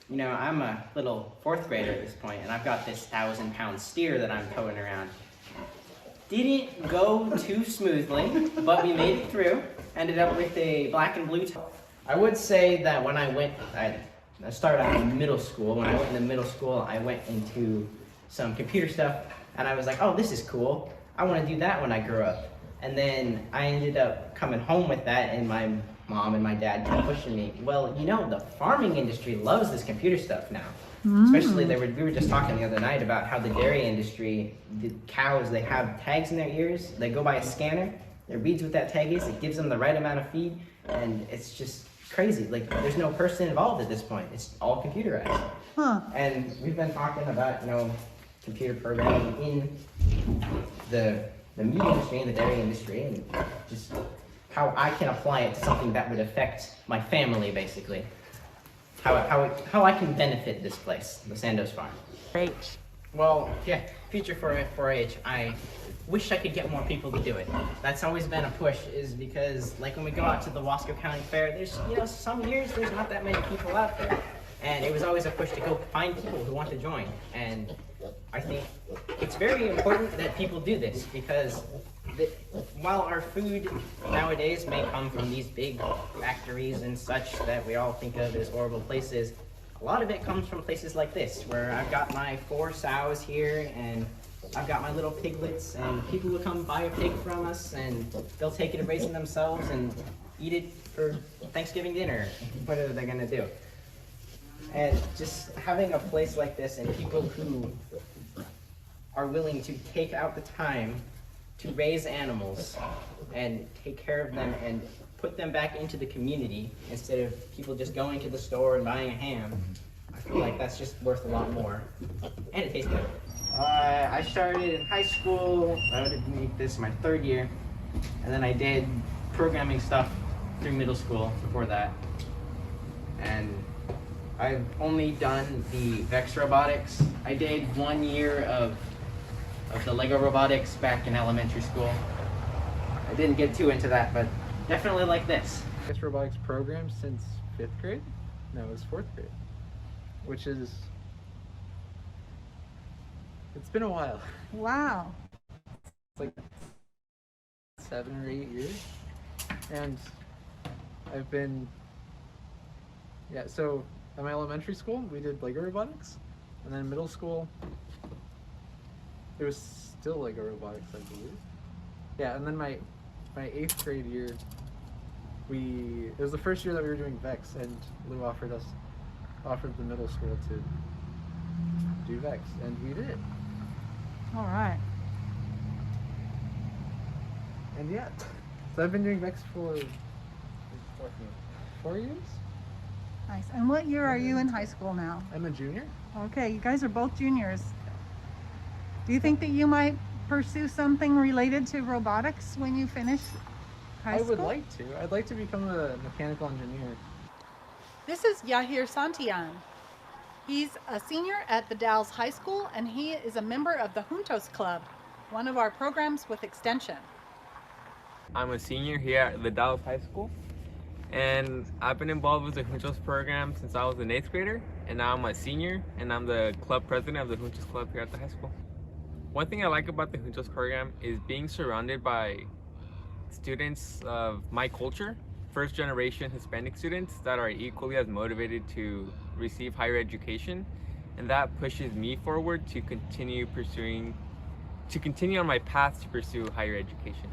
Speaker 7: You know, I'm a little 4th grader at this point, and I've got this 1,000-pound steer that I'm towing around. Didn't go too smoothly, but we made it through. Ended up with a black and blue top. I would say that when I started out in middle school. When I went into middle school, I went into some computer stuff, and I was like, oh, this is cool. I want to do that when I grow up. And then I ended up coming home with that, and my mom and my dad kept pushing me. Well, you know, the farming industry loves this computer stuff now. Especially, we were just talking the other night about how the dairy industry, the cows, they have tags in their ears. They go by a scanner. It reads what that tag is. It gives them the right amount of feed, and it's just crazy. Like, there's no person involved at this point. It's all computerized. And we've been talking about, you know, computer programming in the meat industry and the dairy industry, and just how I can apply it to something that would affect my family, basically. How I can benefit this place, the Sandoz Farm.
Speaker 1: Great.
Speaker 7: Well, yeah, future for 4-H, I wish I could get more people to do it. That's always been a push, is because, like, when we go out to the Wasco County Fair, there's, you know, some years there's not that many people out there. And it was always a push to go find people who want to join. And I think it's very important that people do this, because while our food nowadays may come from these big factories and such that we all think of as horrible places, a lot of it comes from places like this, where I've got my 4 sows here, and I've got my little piglets, and people will come buy a pig from us, and they'll take it and raise it themselves and eat it for Thanksgiving dinner, whatever they're gonna do. And just having a place like this and people who are willing to take out the time to raise animals and take care of them and put them back into the community instead of people just going to the store and buying a ham, I feel like that's just worth a lot more. And it tastes good. I started in high school. I would make this my 3rd year. And then I did programming stuff through middle school before that. And I've only done the Vex robotics. I did 1 year of the Lego robotics back in elementary school. I didn't get too into that, but definitely like this.
Speaker 8: Vex robotics program since 5th grade? No, it was 4th grade, which is, it's been a while.
Speaker 3: Wow.
Speaker 8: It's like 7 or 8 years. And I've been, yeah, so at my elementary school, we did Lego robotics, and then middle school, there was still Lego robotics, I believe. Yeah, and then my 8th grade year, it was the first year that we were doing Vex, and Lou offered the middle school to do Vex, and we did.
Speaker 3: All right.
Speaker 8: And yeah, so I've been doing Vex for 4 years.
Speaker 3: Nice. And what year are you in high school now?
Speaker 8: I'm a junior.
Speaker 3: Okay, you guys are both juniors. Do you think that you might pursue something related to robotics when you finish high school?
Speaker 8: I would like to. I'd like to become a mechanical engineer.
Speaker 3: This is Yahir Santian. He's a senior at the Dalles High School, and he is a member of the Juntos Club, one of our programs with Extension.
Speaker 9: I'm a senior here at the Dalles High School, and I've been involved with the Juntos program since I was an 8th grader, and now I'm a senior, and I'm the club president of the Juntos Club here at the high school. One thing I like about the Juntos program is being surrounded by students of my culture, first-generation Hispanic students that are equally as motivated to receive higher education, and that pushes me forward to continue on my path to pursue higher education.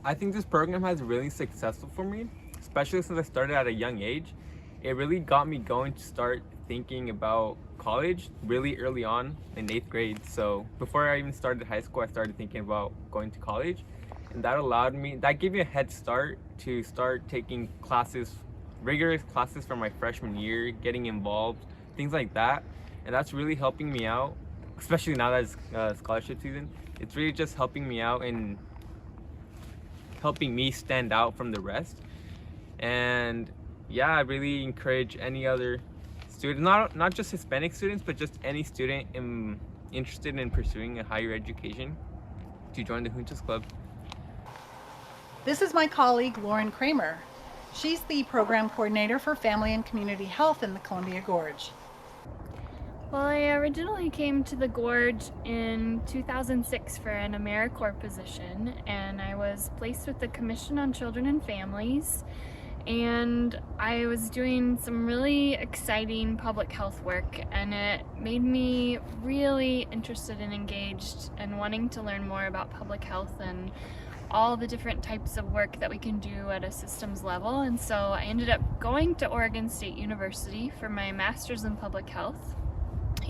Speaker 9: I think this program has really successful for me, especially since I started at a young age. It really got me going to start thinking about college really early on in 8th grade. So before I even started high school, I started thinking about going to college, and that gave me a head start to start taking classes, rigorous classes from my freshman year, getting involved, things like that. And that's really helping me out, especially now that it's scholarship season. It's really just helping me out and helping me stand out from the rest. And yeah, I really encourage any other student, not just Hispanic students, but just any student interested in pursuing a higher education, to join the Juntos Club.
Speaker 3: This is my colleague, Lauren Cramer. She's the program coordinator for Family and Community Health in the Columbia Gorge.
Speaker 10: Well, I originally came to the Gorge in 2006 for an AmeriCorps position, and I was placed with the Commission on Children and Families, and I was doing some really exciting public health work, and it made me really interested and engaged and wanting to learn more about public health and all the different types of work that we can do at a systems level. And so I ended up going to Oregon State University for my master's in public health.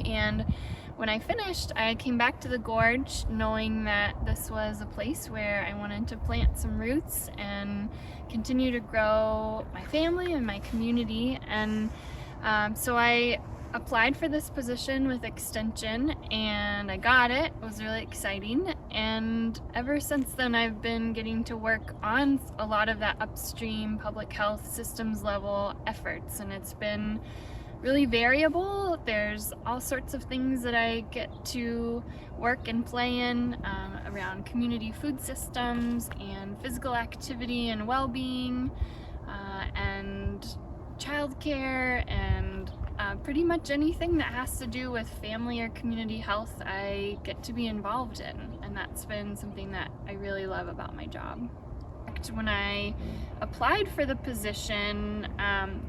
Speaker 10: And when I finished, I came back to the Gorge knowing that this was a place where I wanted to plant some roots and continue to grow my family and my community. And so I applied for this position with Extension, and I got it. It was really exciting. And ever since then, I've been getting to work on a lot of that upstream public health systems level efforts, and it's been really variable. There's all sorts of things that I get to work and play in around community food systems and physical activity and well-being and childcare and pretty much anything that has to do with family or community health I get to be involved in, and that's been something that I really love about my job. When I applied for the position,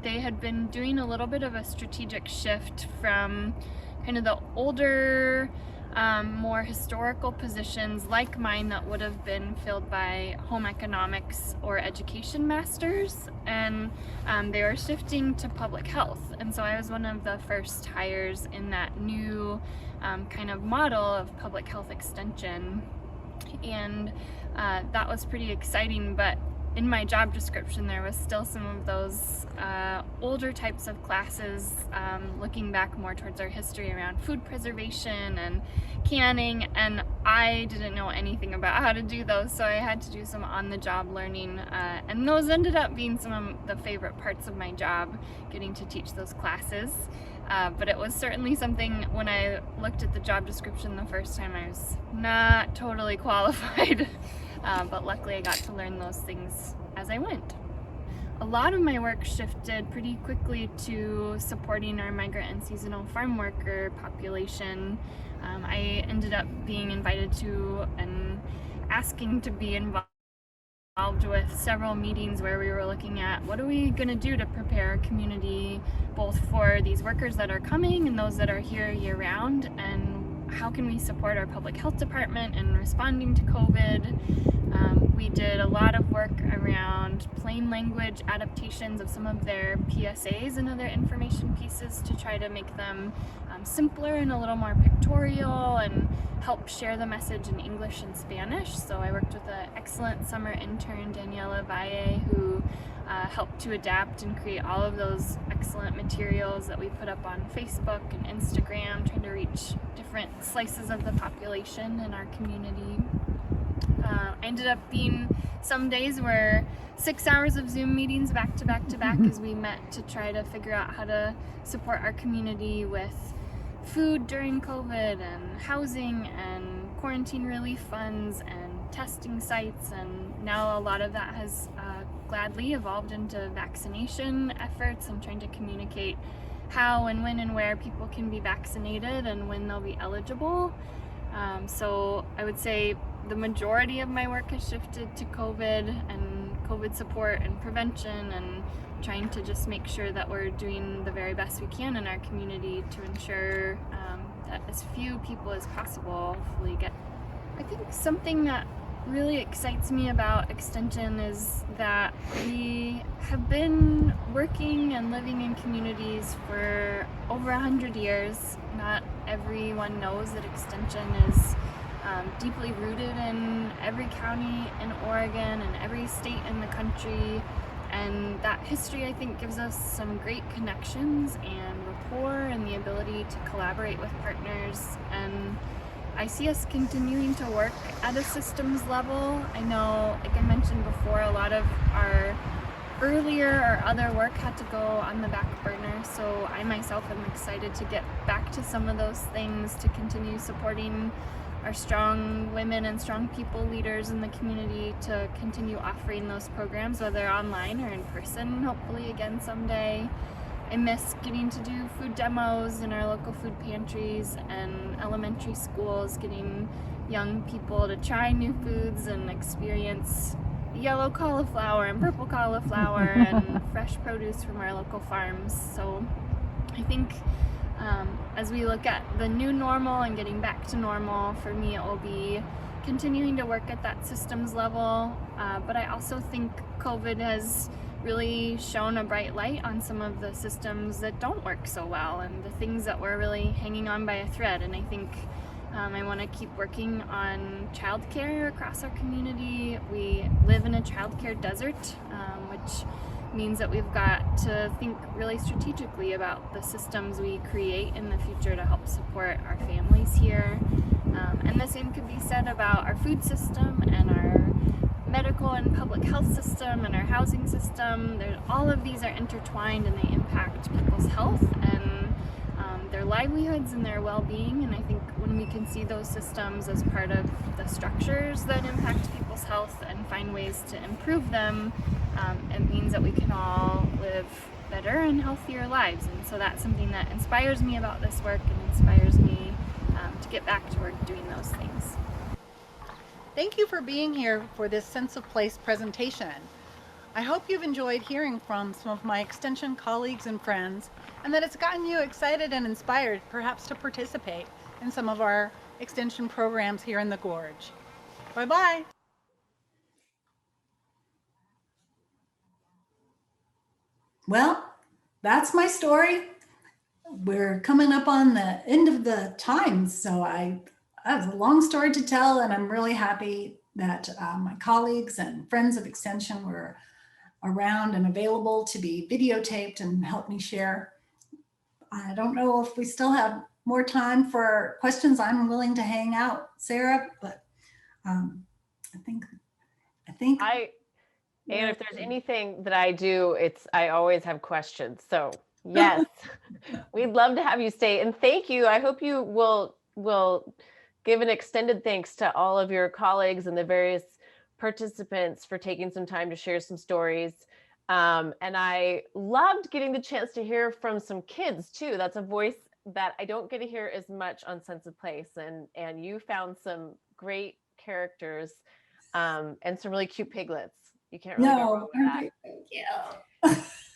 Speaker 10: they had been doing a little bit of a strategic shift from kind of the older, more historical positions like mine that would have been filled by home economics or education masters, and they were shifting to public health. And so I was one of the first hires in that new kind of model of public health extension. And that was pretty exciting, but in my job description there was still some of those older types of classes, looking back more towards our history around food preservation and canning, and I didn't know anything about how to do those, so I had to do some on-the-job learning, and those ended up being some of the favorite parts of my job, getting to teach those classes. But it was certainly something, when I looked at the job description the first time, I was not totally qualified, but luckily I got to learn those things as I went. A lot of my work shifted pretty quickly to supporting our migrant and seasonal farm worker population. I ended up being invited to and asking to be involved with several meetings where we were looking at what are we going to do to prepare our community both for these workers that are coming and those that are here year-round, and how can we support our public health department in responding to COVID. We did a lot of work around plain language adaptations of some of their PSAs and other information pieces to try to make them simpler and a little more pictorial and help share the message in English and Spanish. So I worked with an excellent summer intern, Daniela Valle, who helped to adapt and create all of those excellent materials that we put up on Facebook and Instagram, trying to reach different slices of the population in our community. I ended up being some days where 6 hours of Zoom meetings back to back to back as we met to try to figure out how to support our community with food during COVID and housing and quarantine relief funds and testing sites, and now a lot of that has gladly evolved into vaccination efforts and trying to communicate how and when and where people can be vaccinated and when they'll be eligible. So I would say the majority of my work has shifted to COVID and COVID support and prevention, and trying to just make sure that we're doing the very best we can in our community to ensure that as few people as possible hopefully get. I think something that really excites me about Extension is that we have been working and living in communities for over 100 years. Not everyone knows that Extension is deeply rooted in every county in Oregon and every state in the country, and that history I think gives us some great connections and rapport and the ability to collaborate with partners, and I see us continuing to work at a systems level. I know, like I mentioned before, a lot of our earlier or other work had to go on the back burner, so I myself am excited to get back to some of those things, to continue supporting our strong women and strong people leaders in the community, to continue offering those programs, whether online or in person, hopefully again someday. I miss getting to do food demos in our local food pantries and elementary schools, getting young people to try new foods and experience yellow cauliflower and purple cauliflower and fresh produce from our local farms. So I think as we look at the new normal and getting back to normal, for me it will be continuing to work at that systems level, but I also think COVID has really shone a bright light on some of the systems that don't work so well and the things that we're really hanging on by a thread. And I think I want to keep working on childcare across our community. We live in a childcare desert, which means that we've got to think really strategically about the systems we create in the future to help support our families here. And the same could be said about our food system and our medical and public health system and our housing system. All of these are intertwined and they impact people's health and their livelihoods and their well-being. And I think when we can see those systems as part of the structures that impact people's health and find ways to improve them, it means that we can all live better and healthier lives. And so that's something that inspires me about this work and inspires me to get back to work doing those things.
Speaker 3: Thank you for being here for this Sense of Place presentation. I hope you've enjoyed hearing from some of my Extension colleagues and friends, and that it's gotten you excited and inspired perhaps to participate in some of our Extension programs here in the Gorge. Bye-bye.
Speaker 2: Well, that's my story. We're coming up on the end of the time, so I have a long story to tell, and I'm really happy that my colleagues and friends of Extension were around and available to be videotaped and help me share. I don't know if we still have more time for questions. I'm willing to hang out, Sarah, but and
Speaker 1: if there's anything that I do, I always have questions. So yes, we'd love to have you stay, and thank you. I hope you will give an extended thanks to all of your colleagues and the various participants for taking some time to share some stories. And I loved getting the chance to hear from some kids too. That's a voice that I don't get to hear as much on Sense of Place. And you found some great characters and some really cute piglets. You can't really go wrong with that.
Speaker 2: Thank you.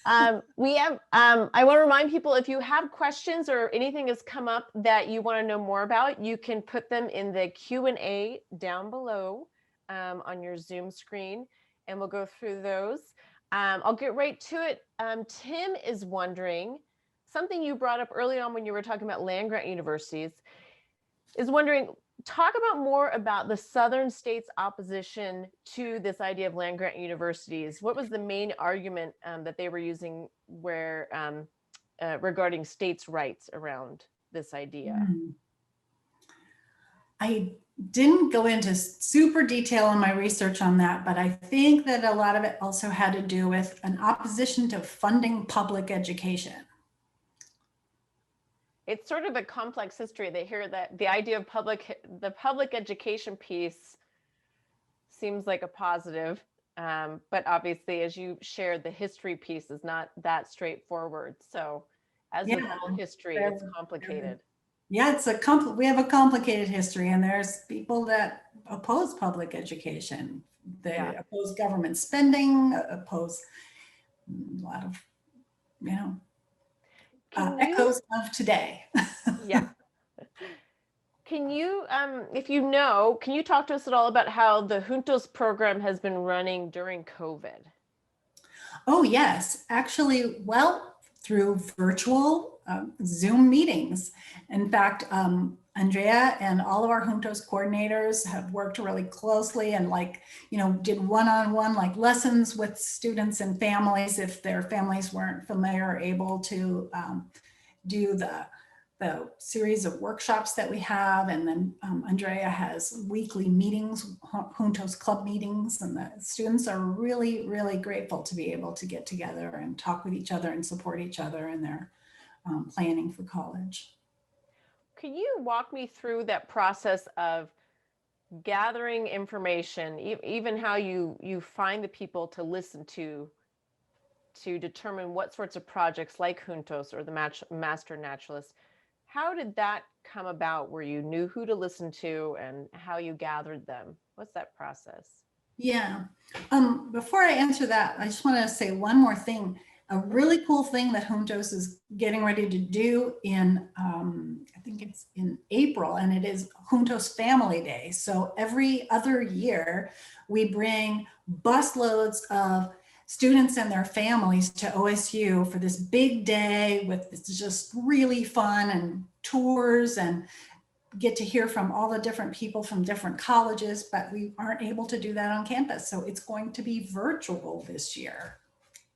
Speaker 1: I want to remind people, if you have questions or anything has come up that you want to know more about, you can put them in the Q&A down below on your Zoom screen, and we'll go through those. I'll get right to it. Tim is wondering, something you brought up early on when you were talking about land-grant universities, is wondering, talk more about the southern states' opposition to this idea of land-grant universities. What was the main argument that they were using regarding states' rights around this idea?
Speaker 2: I didn't go into super detail in my research on that, but I think that a lot of it also had to do with an opposition to funding public education.
Speaker 1: It's sort of a complex history. They hear that the idea of the public education piece seems like a positive, but obviously, as you shared, the history piece is not that straightforward. So as with all history, it's complicated.
Speaker 2: Yeah, we have a complicated history, and there's people that oppose public education. They oppose government spending, oppose a lot of, echoes of today.
Speaker 1: Yeah. Can you, if you know, can you talk to us at all about how the Juntos program has been running during COVID?
Speaker 2: Oh, yes. Actually, through virtual Zoom meetings. In fact, Andrea and all of our Juntos coordinators have worked really closely and did one-on-one lessons with students and families if their families weren't familiar or able to do the series of workshops that we have. And then Andrea has weekly meetings, Juntos club meetings, and the students are really, really grateful to be able to get together and talk with each other and support each other in their planning for college.
Speaker 1: Can you walk me through that process of gathering information, even how you find the people to listen to determine what sorts of projects like Juntos or the Master Naturalist? How did that come about, where you knew who to listen to and how you gathered them? What's that process?
Speaker 2: Yeah. Before I answer that, I just want to say one more thing. A really cool thing that Juntos is getting ready to do in, I think it's in April, and it is Juntos Family Day. So every other year, we bring busloads of students and their families to OSU for this big day with, it's just really fun and tours, and get to hear from all the different people from different colleges, but we aren't able to do that on campus. So it's going to be virtual this year.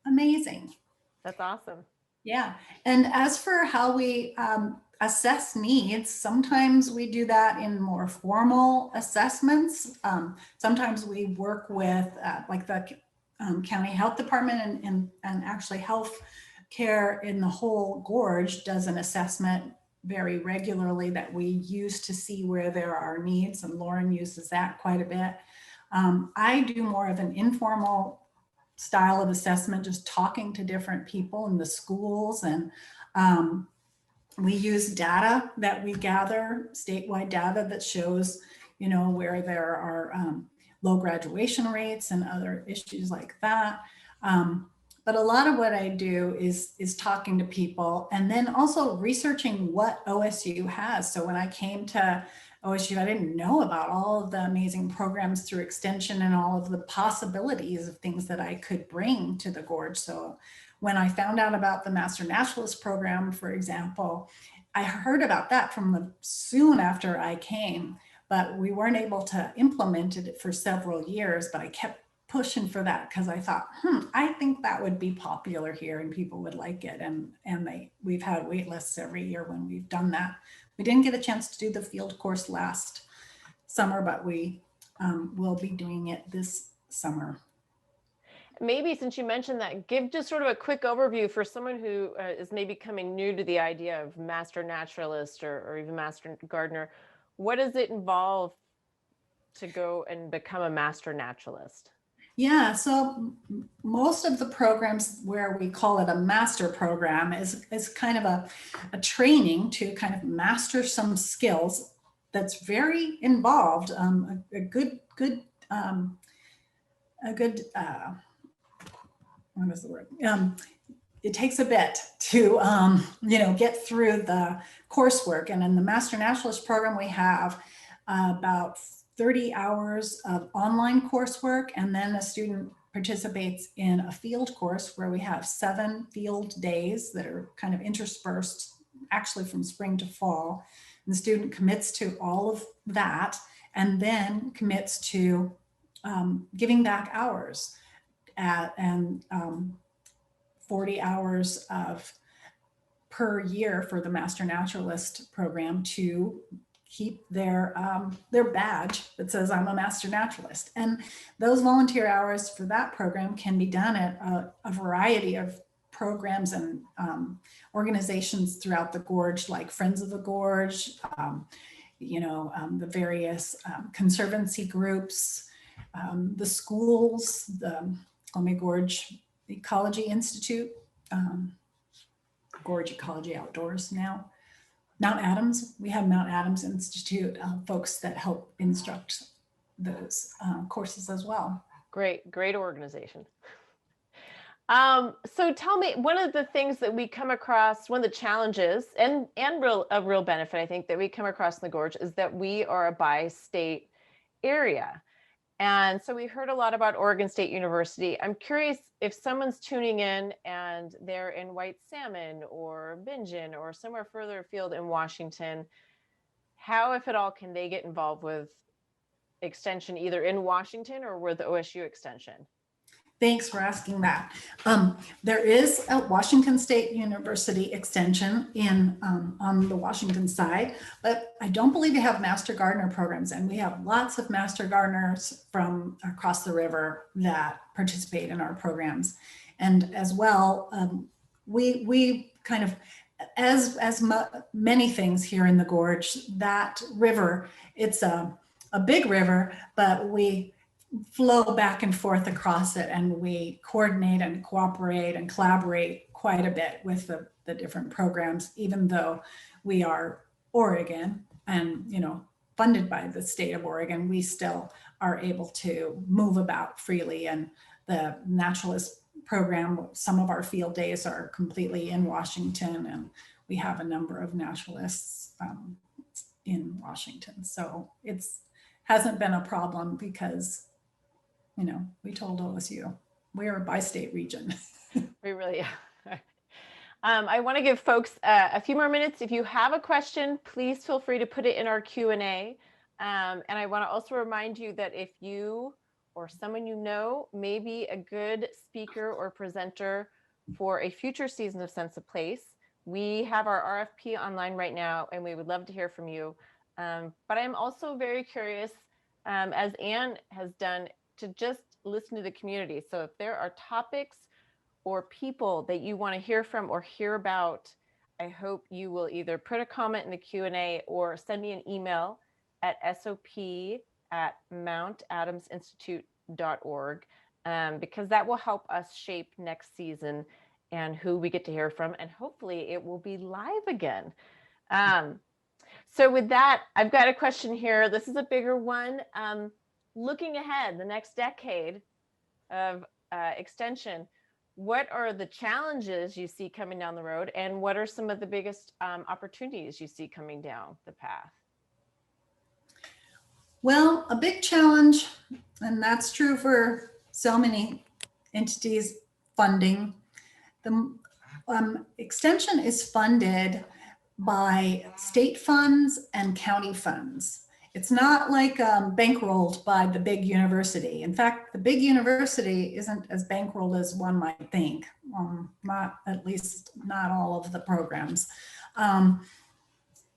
Speaker 2: Amazing.
Speaker 1: That's awesome.
Speaker 2: Yeah. And as for how we assess needs, sometimes we do that in more formal assessments. Sometimes we work with like the county health department and actually health care in the whole gorge does an assessment very regularly that we use to see where there are needs, and Lauren uses that quite a bit. I do more of an informal style of assessment, just talking to different people in the schools, and we use data that we gather, statewide data that shows, you know, where there are low graduation rates and other issues like that. But a lot of what I do is talking to people, and then also researching what OSU has. So when I came to OSU, I didn't know about all of the amazing programs through Extension and all of the possibilities of things that I could bring to the Gorge. So when I found out about the Master Naturalist program, for example, I heard about that from soon after I came, but we weren't able to implement it for several years, but I kept pushing for that because I thought, I think that would be popular here and people would like it. And we've had wait lists every year when we've done that. We didn't get a chance to do the field course last summer, but we will be doing it this summer.
Speaker 1: Maybe since you mentioned that, give just sort of a quick overview for someone who is maybe coming new to the idea of Master Naturalist or even Master Gardener. What does it involve to go and become a Master Naturalist?
Speaker 2: Yeah, so most of the programs where we call it a master program is kind of a training to kind of master some skills that's very involved. A good what is the word? It takes a bit to get through the coursework. And in the Master Naturalist program, we have about 30 hours of online coursework, and then a student participates in a field course where we have 7 field days that are kind of interspersed actually from spring to fall. And the student commits to all of that and then commits to giving back hours and 40 hours of per year for the Master Naturalist program to keep their badge that says I'm a Master Naturalist. And those volunteer hours for that program can be done at a variety of programs and organizations throughout the Gorge, like Friends of the Gorge, the various conservancy groups, the schools, the Columbia Gorge Ecology Institute, Gorge Ecology Outdoors now. Mount Adams, we have Mount Adams Institute folks that help instruct those courses as well.
Speaker 1: Great organization. So tell me, one of the things that we come across, one of the challenges and a real benefit, I think, that we come across in the Gorge is that we are a bi-state area. And so we heard a lot about Oregon State University. I'm curious if someone's tuning in and they're in White Salmon or Bingen or somewhere further afield in Washington, how, if at all, can they get involved with Extension either in Washington or with the OSU Extension?
Speaker 2: Thanks for asking that. There is a Washington State University Extension on the Washington side, but I don't believe we have Master Gardener programs, and we have lots of Master Gardeners from across the river that participate in our programs. And as well, we kind of, as many things here in the Gorge, that river, it's a big river, but we flow back and forth across it, and we coordinate and cooperate and collaborate quite a bit with the different programs, even though we are Oregon and funded by the state of Oregon. We still are able to move about freely. And the Naturalist program, some of our field days are completely in Washington, and we have a number of naturalists in Washington. So it's hasn't been a problem because, you know, we told OSU, we're a bi-state region.
Speaker 1: We really are. I want to give folks a few more minutes. If you have a question, please feel free to put it in our Q&A. And I want to also remind you that if you or someone you know may be a good speaker or presenter for a future season of Sense of Place, we have our RFP online right now, and we would love to hear from you. But I'm also very curious, as Anne has done, to just listen to the community. So if there are topics or people that you want to hear from or hear about, I hope you will either put a comment in the Q&A or send me an email at sop@mountadamsinstitute.org, because that will help us shape next season and who we get to hear from, and hopefully it will be live again. So with that, I've got a question here. This is a bigger one. Looking ahead, the next decade of extension, what are the challenges you see coming down the road, and what are some of the biggest opportunities you see coming down the path?
Speaker 2: Well, a big challenge, and that's true for so many entities, funding. The extension is funded by state funds and county funds. It's not like bankrolled by the big university. In fact, the big university isn't as bankrolled as one might think. Not, at least not all of the programs.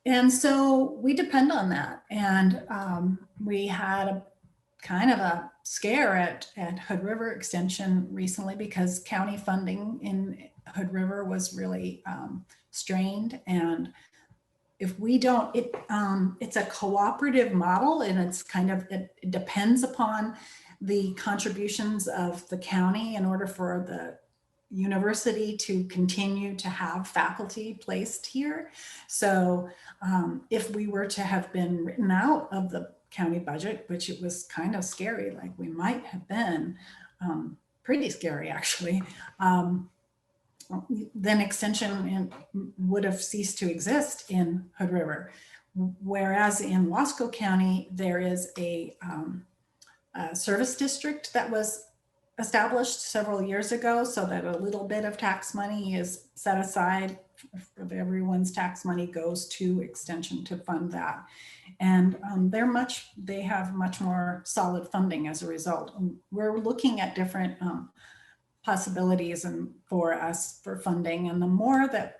Speaker 2: And so we depend on that. And we had a kind of a scare at Hood River Extension recently because county funding in Hood River was really strained. And if we don't, it's a cooperative model, and it's kind of, it depends upon the contributions of the county in order for the university to continue to have faculty placed here. So if we were to have been written out of the county budget, which it was kind of scary, like we might have been, pretty scary actually, then extension would have ceased to exist in Hood River. Whereas in Wasco County, there is a service district that was established several years ago, so that a little bit of tax money is set aside. Everyone's tax money goes to extension to fund that. And they have much more solid funding as a result. And we're looking at different possibilities and for us for funding. And the more that,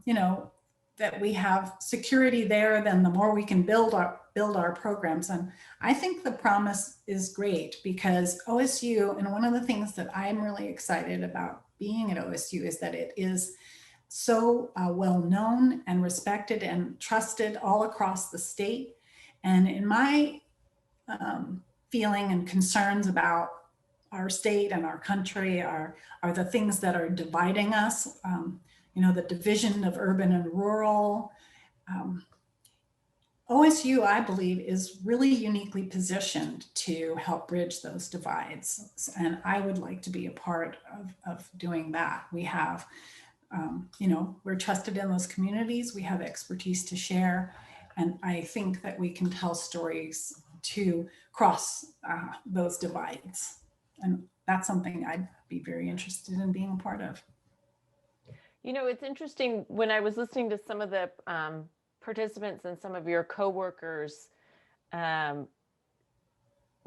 Speaker 2: you know, that we have security there, then the more we can build our programs. And I think the promise is great because OSU, and one of the things that I'm really excited about being at OSU is that it is so well known and respected and trusted all across the state. And in my feeling and concerns about our state and our country are the things that are dividing us. You know, the division of urban and rural. OSU, I believe, is really uniquely positioned to help bridge those divides. And I would like to be a part of doing that. We have, you know, we're trusted in those communities. We have expertise to share. And I think that we can tell stories to cross those divides. And that's something I'd be very interested in being a part of.
Speaker 1: You know, it's interesting when I was listening to some of the participants and some of your coworkers, the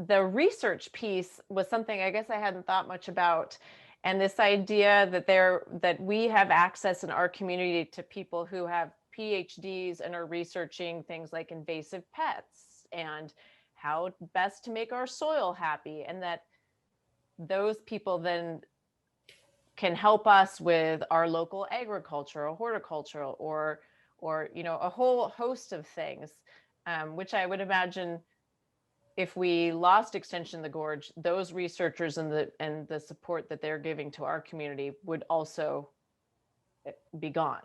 Speaker 1: research piece was something I guess I hadn't thought much about. And this idea that we have access in our community to people who have PhDs and are researching things like invasive pets and how best to make our soil happy, and that those people then can help us with our local agriculture or horticultural or you know, a whole host of things, which I would imagine if we lost Extension the Gorge, those researchers and the support that they're giving to our community would also be gone.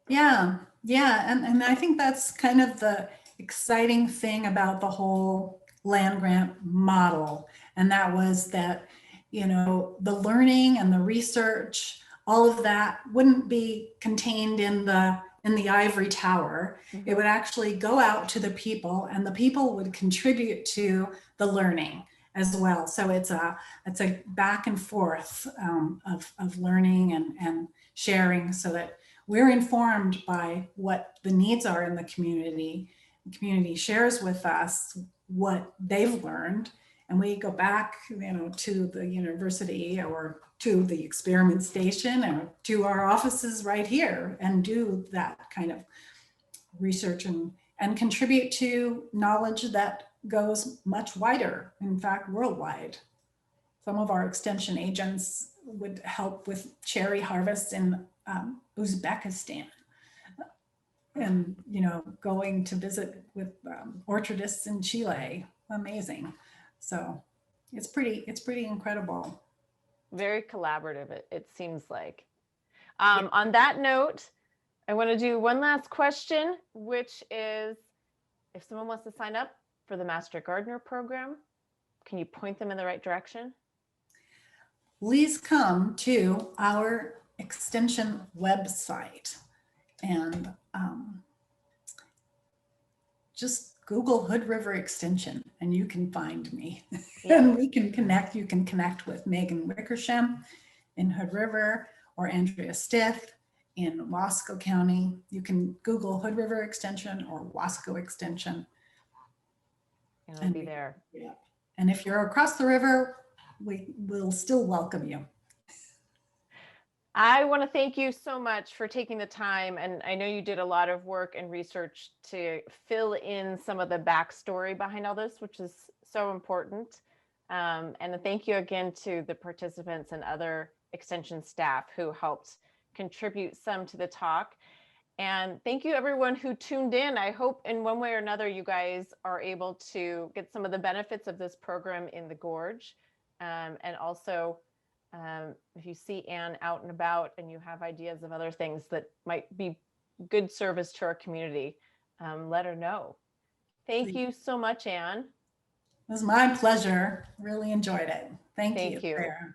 Speaker 2: Yeah, and I think that's kind of the exciting thing about the whole land grant model. And that was that, you know, the learning and the research, all of that wouldn't be contained in the ivory tower. It would actually go out to the people, and the people would contribute to the learning as well. So it's a back and forth of learning and sharing, so that we're informed by what the needs are in the community. The community shares with us what they've learned, and we go back, you know, to the university or to the experiment station or to our offices right here and do that kind of research and contribute to knowledge that goes much wider, in fact, worldwide. Some of our extension agents would help with cherry harvests in Uzbekistan, and, you know, going to visit with orchardists in Chile. Amazing. So it's pretty incredible.
Speaker 1: Very collaborative, it seems like. On that note, I want to do one last question, which is, if someone wants to sign up for the Master Gardener program, can you point them in the right direction?
Speaker 2: Please come to our extension website and just Google Hood River Extension and you can find me. And we can connect. You can connect with Megan Wickersham in Hood River or Andrea Stith in Wasco County. You can Google Hood River Extension or Wasco Extension.
Speaker 1: And I'll be there.
Speaker 2: Yeah. And if you're across the river, we will still welcome you.
Speaker 1: I want to thank you so much for taking the time. And I know you did a lot of work and research to fill in some of the backstory behind all this, which is so important. And thank you again to the participants and other extension staff who helped contribute some to the talk. And thank you everyone who tuned in. I hope in one way or another you guys are able to get some of the benefits of this program in the Gorge. And also, if you see Anne out and about and you have ideas of other things that might be good service to our community, let her know. Thank you so much, Anne.
Speaker 2: It was my pleasure. Really enjoyed it. Thank you.
Speaker 1: Sarah.